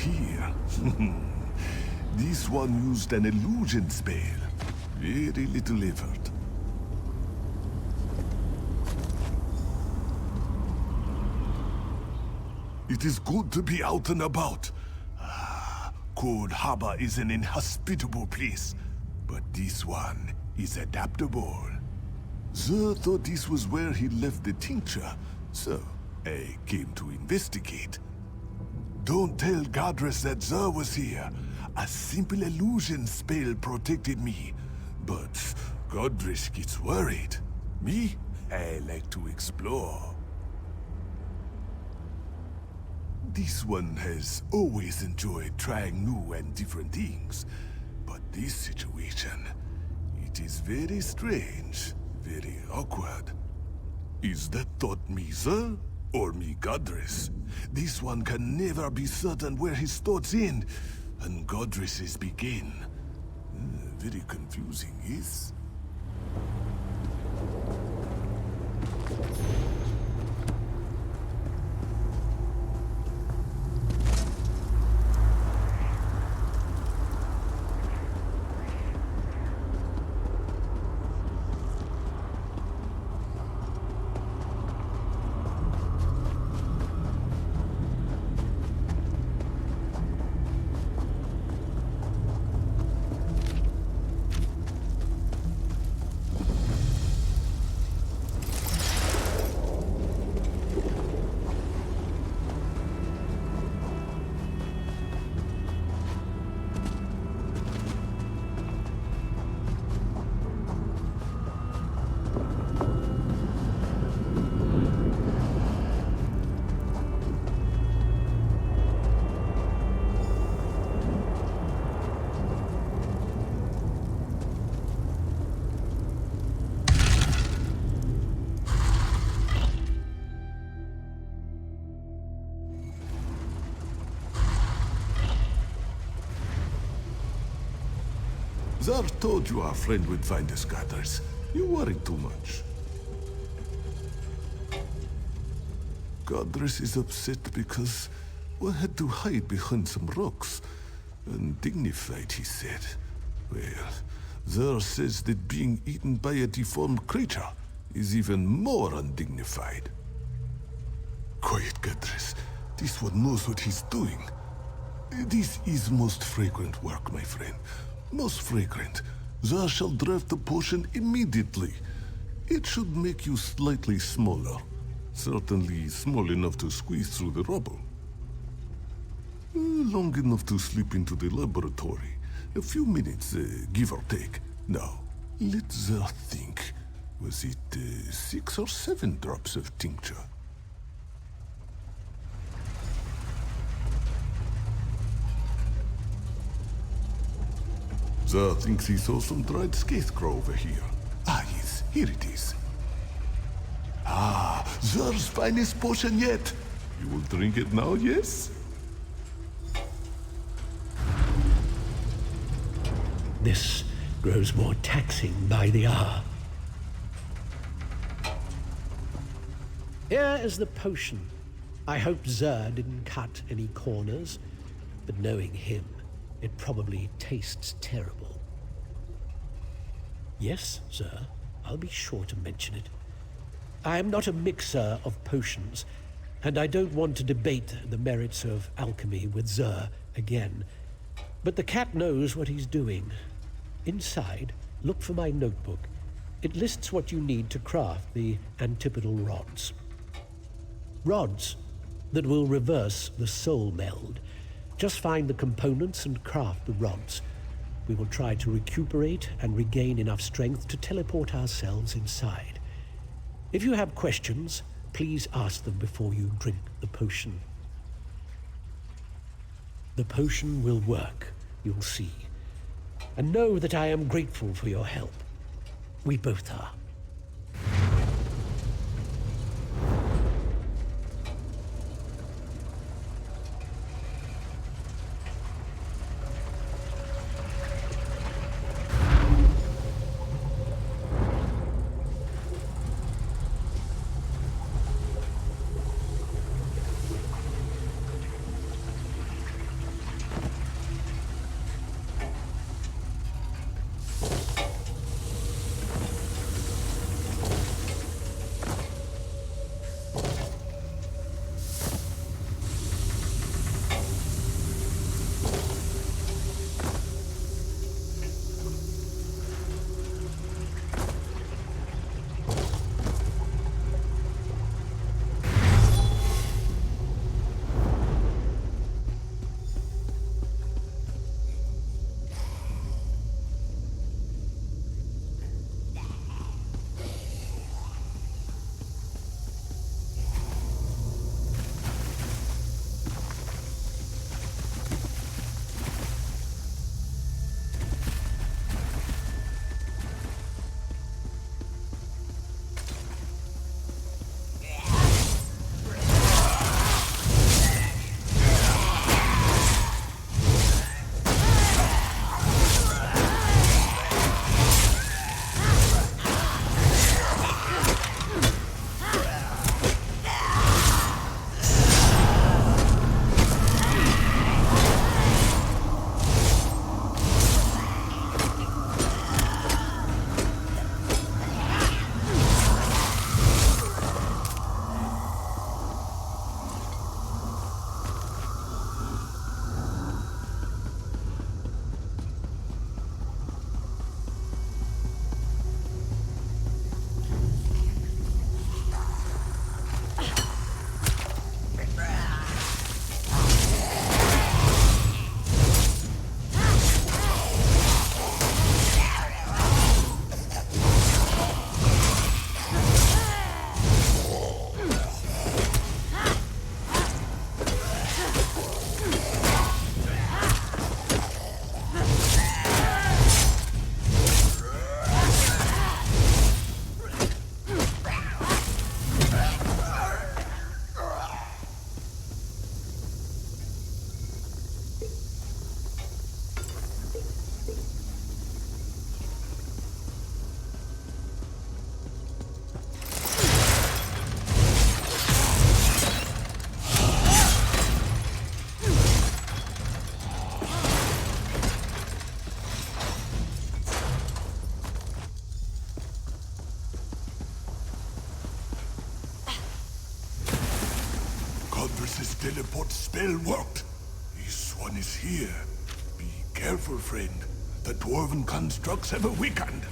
here. This one used an illusion spell. Very little effort. It is good to be out and about. Coldharbour is an inhospitable place, but this one is adaptable. Zer thought this was where he left the tincture, so I came to investigate. Don't tell Godress that Zer was here. A simple illusion spell protected me, but Godress gets worried. Me? I like to explore. This one has always enjoyed trying new and different things, but this situation, it is very strange, very awkward. Is that thought me, sir? Or me, Godress? This one can never be certain where his thoughts end, and Godress's begin. Very confusing, yes? Zar told you our friend would find us, Godress. You worried too much. Godress is upset because we had to hide behind some rocks. Undignified, he said. Well, Zar says that being eaten by a deformed creature is even more undignified. Quiet, Godress. This one knows what he's doing. This is most fragrant work, my friend. Most fragrant. Zar shall draft the potion immediately. It should make you slightly smaller. Certainly small enough to squeeze through the rubble. Long enough to slip into the laboratory. A few minutes, give or take. Now, let Zar think. Was it 6 or 7 drops of tincture? Zar thinks he saw some dried scarecrow over here. Ah, yes, here it is. Ah, Zar's finest potion yet. You will drink it now, yes? This grows more taxing by the hour. Here is the potion. I hope Zer didn't cut any corners, but knowing him, it probably tastes terrible. Yes, sir, I'll be sure to mention it. I am not a mixer of potions, and I don't want to debate the merits of alchemy with Zer again. But the cat knows what he's doing. Inside, look for my notebook. It lists what you need to craft the antipodal rods. Rods that will reverse the soul meld. Just find the components and craft the rods. We will try to recuperate and regain enough strength to teleport ourselves inside. If you have questions, please ask them before you drink the potion. The potion will work, you'll see. And know that I am grateful for your help. We both are. Godress's teleport spell worked. This one is here. Be careful, friend. The dwarven constructs have a weekend.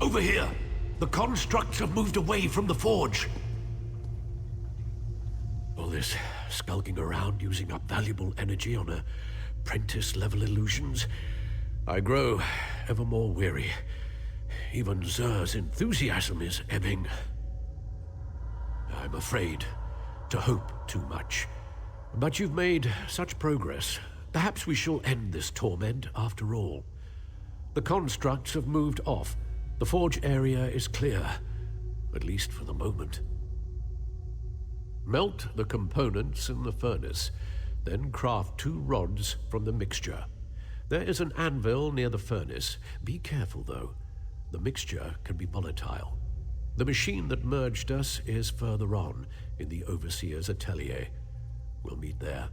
Over here! The constructs have moved away from the forge. All this skulking around using up valuable energy on apprentice-level illusions. I grow ever more weary. Even Zer's enthusiasm is ebbing. I'm afraid to hope too much. But you've made such progress. Perhaps we shall end this torment after all. The constructs have moved off. The forge area is clear, at least for the moment. Melt the components in the furnace, then craft 2 rods from the mixture. There is an anvil near the furnace. Be careful, though. The mixture can be volatile. The machine that merged us is further on, in the Overseer's atelier. We'll meet there.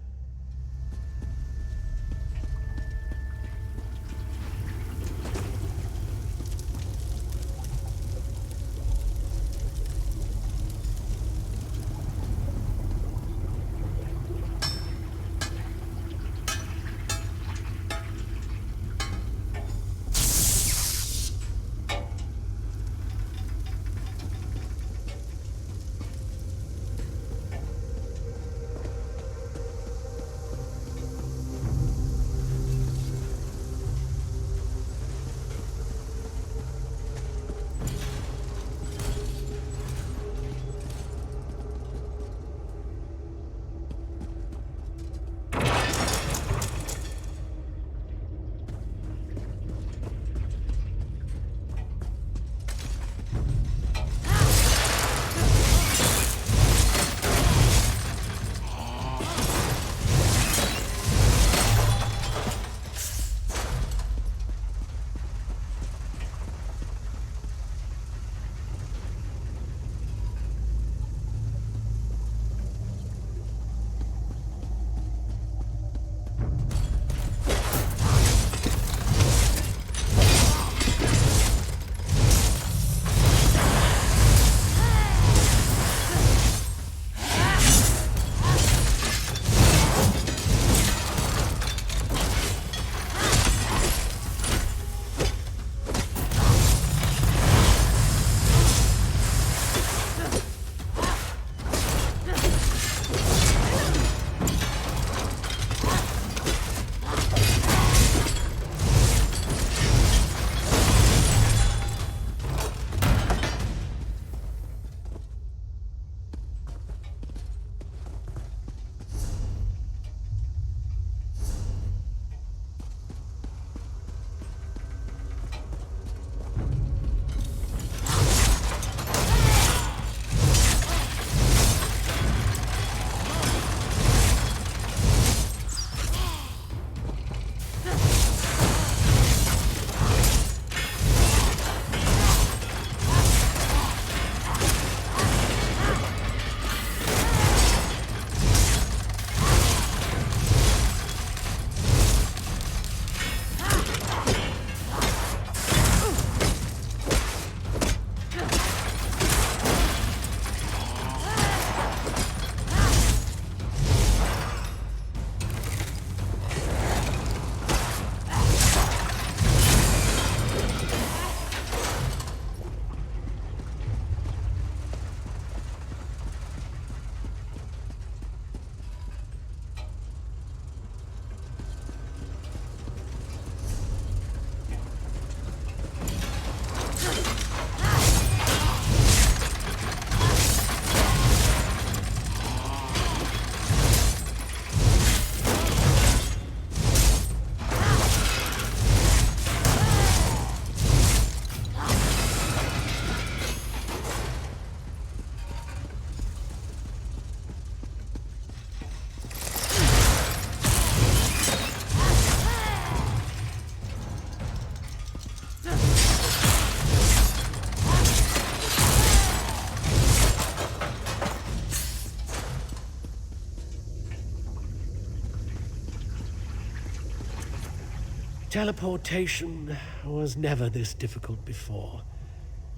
Teleportation was never this difficult before.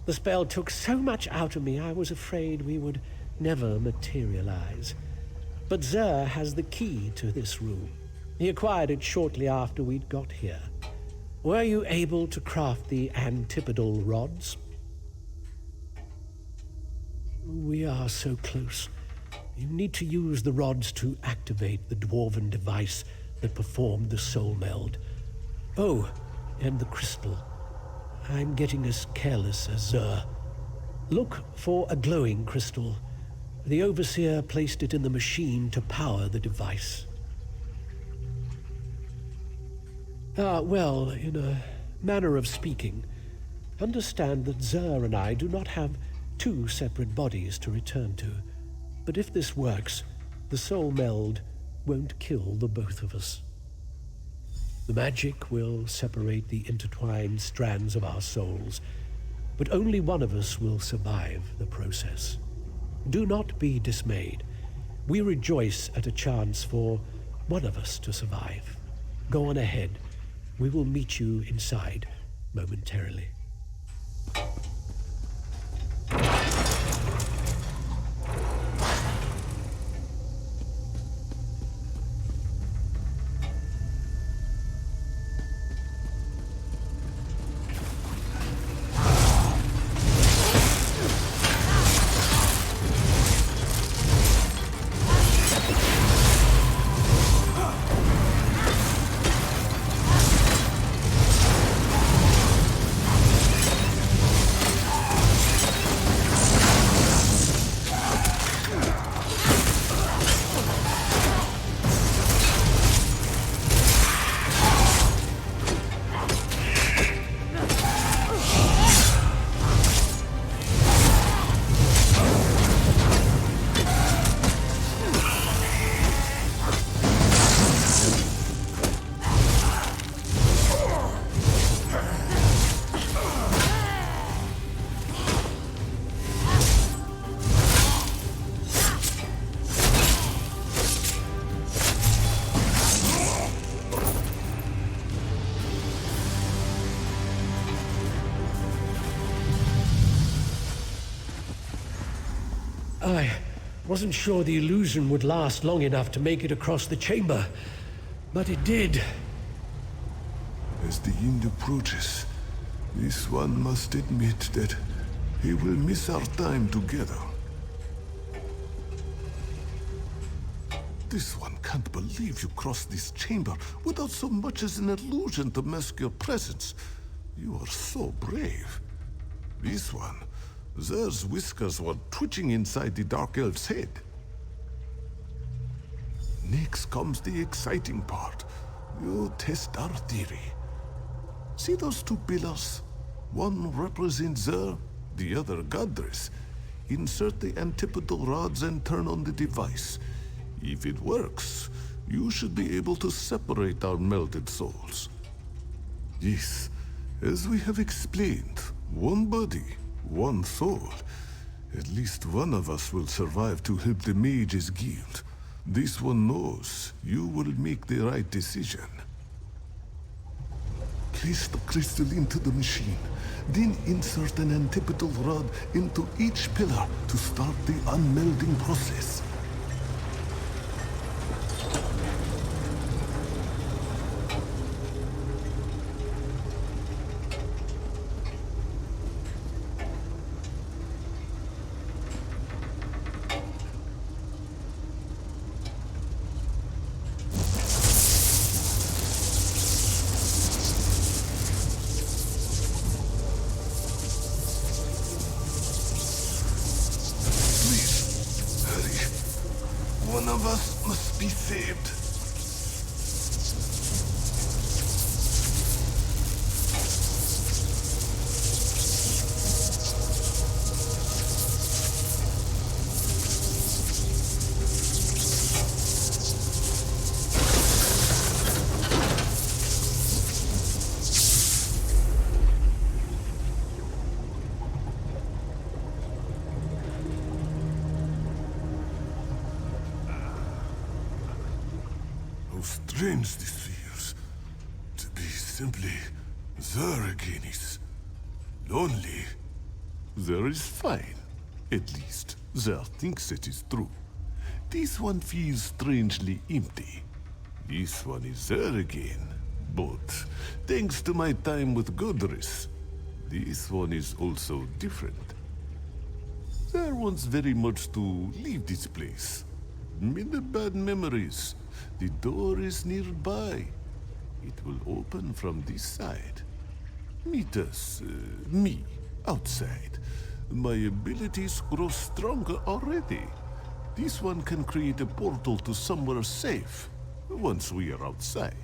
The spell took so much out of me, I was afraid we would never materialize. But Zer has the key to this room. He acquired it shortly after we'd got here. Were you able to craft the antipodal rods? We are so close. You need to use the rods to activate the dwarven device that performed the soul meld. Oh, and the crystal. I'm getting as careless as Zer. Look for a glowing crystal. The Overseer placed it in the machine to power the device. Well, in a manner of speaking, understand that Zer and I do not have two separate bodies to return to. But if this works, the soul meld won't kill the both of us. The magic will separate the intertwined strands of our souls, but only one of us will survive the process. Do not be dismayed. We rejoice at a chance for one of us to survive. Go on ahead. We will meet you inside momentarily. I wasn't sure the illusion would last long enough to make it across the chamber, but it did. As the end approaches, this one must admit that he will miss our time together. This one can't believe you crossed this chamber without so much as an illusion to mask your presence. You are so brave. This one, Zer's whiskers were twitching inside the Dark Elf's head. Next comes the exciting part. You test our theory. See those two pillars? One represents Zer, the other Godress. Insert the antipodal rods and turn on the device. If it works, you should be able to separate our melded souls. Yes, as we have explained, one body, one soul. At least one of us will survive to help the Mages Guild. This one knows you will make the right decision. Place the crystal into the machine, then insert an antipodal rod into each pillar to start the unmelding process. One of us must be saved. How strange this feels, to be simply, there again is lonely. There is fine. At least, there thinks it is true. This one feels strangely empty. This one is there again. But, thanks to my time with Godris, this one is also different. There wants very much to leave this place. Many bad memories. The door is nearby. It will open from this side. Meet us, me, outside. My abilities grow stronger already. This one can create a portal to somewhere safe, once we are outside.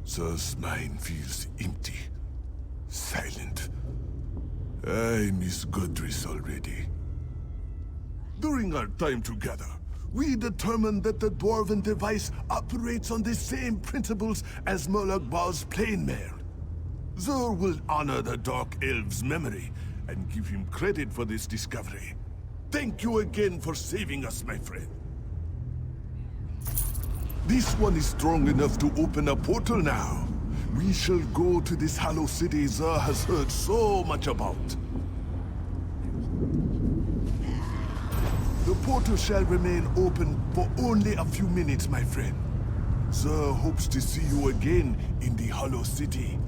Sir's mind feels empty, silent. I miss Godris already. During our time together, we determined that the Dwarven device operates on the same principles as Molagbal's plane mail. Zur will honor the Dark Elf's memory and give him credit for this discovery. Thank you again for saving us, my friend. This one is strong enough to open a portal now. We shall go to this hollow city Zur has heard so much about. The portal shall remain open for only a few minutes, my friend. Zur hopes to see you again in the hollow city.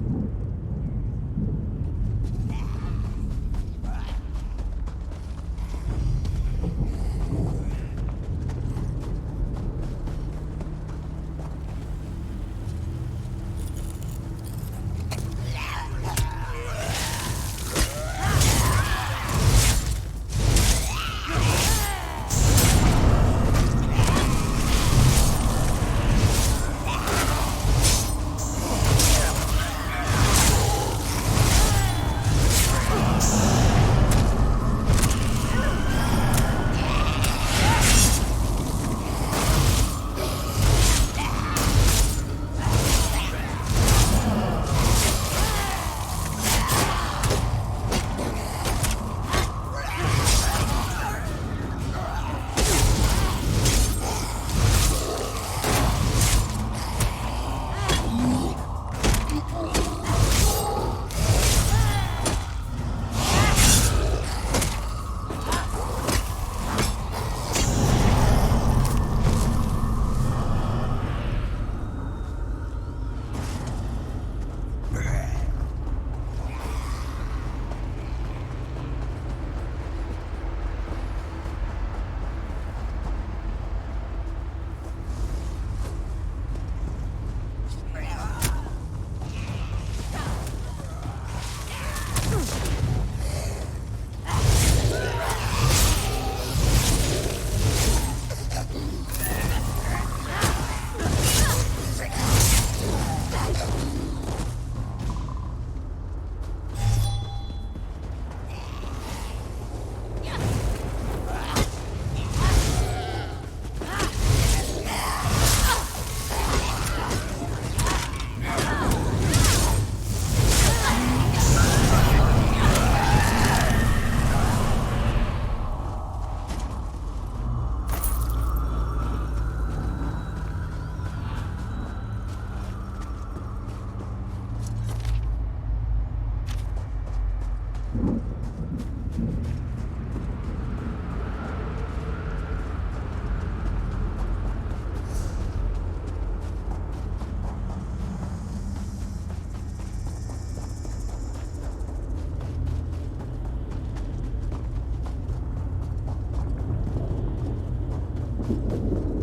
Coldharbour.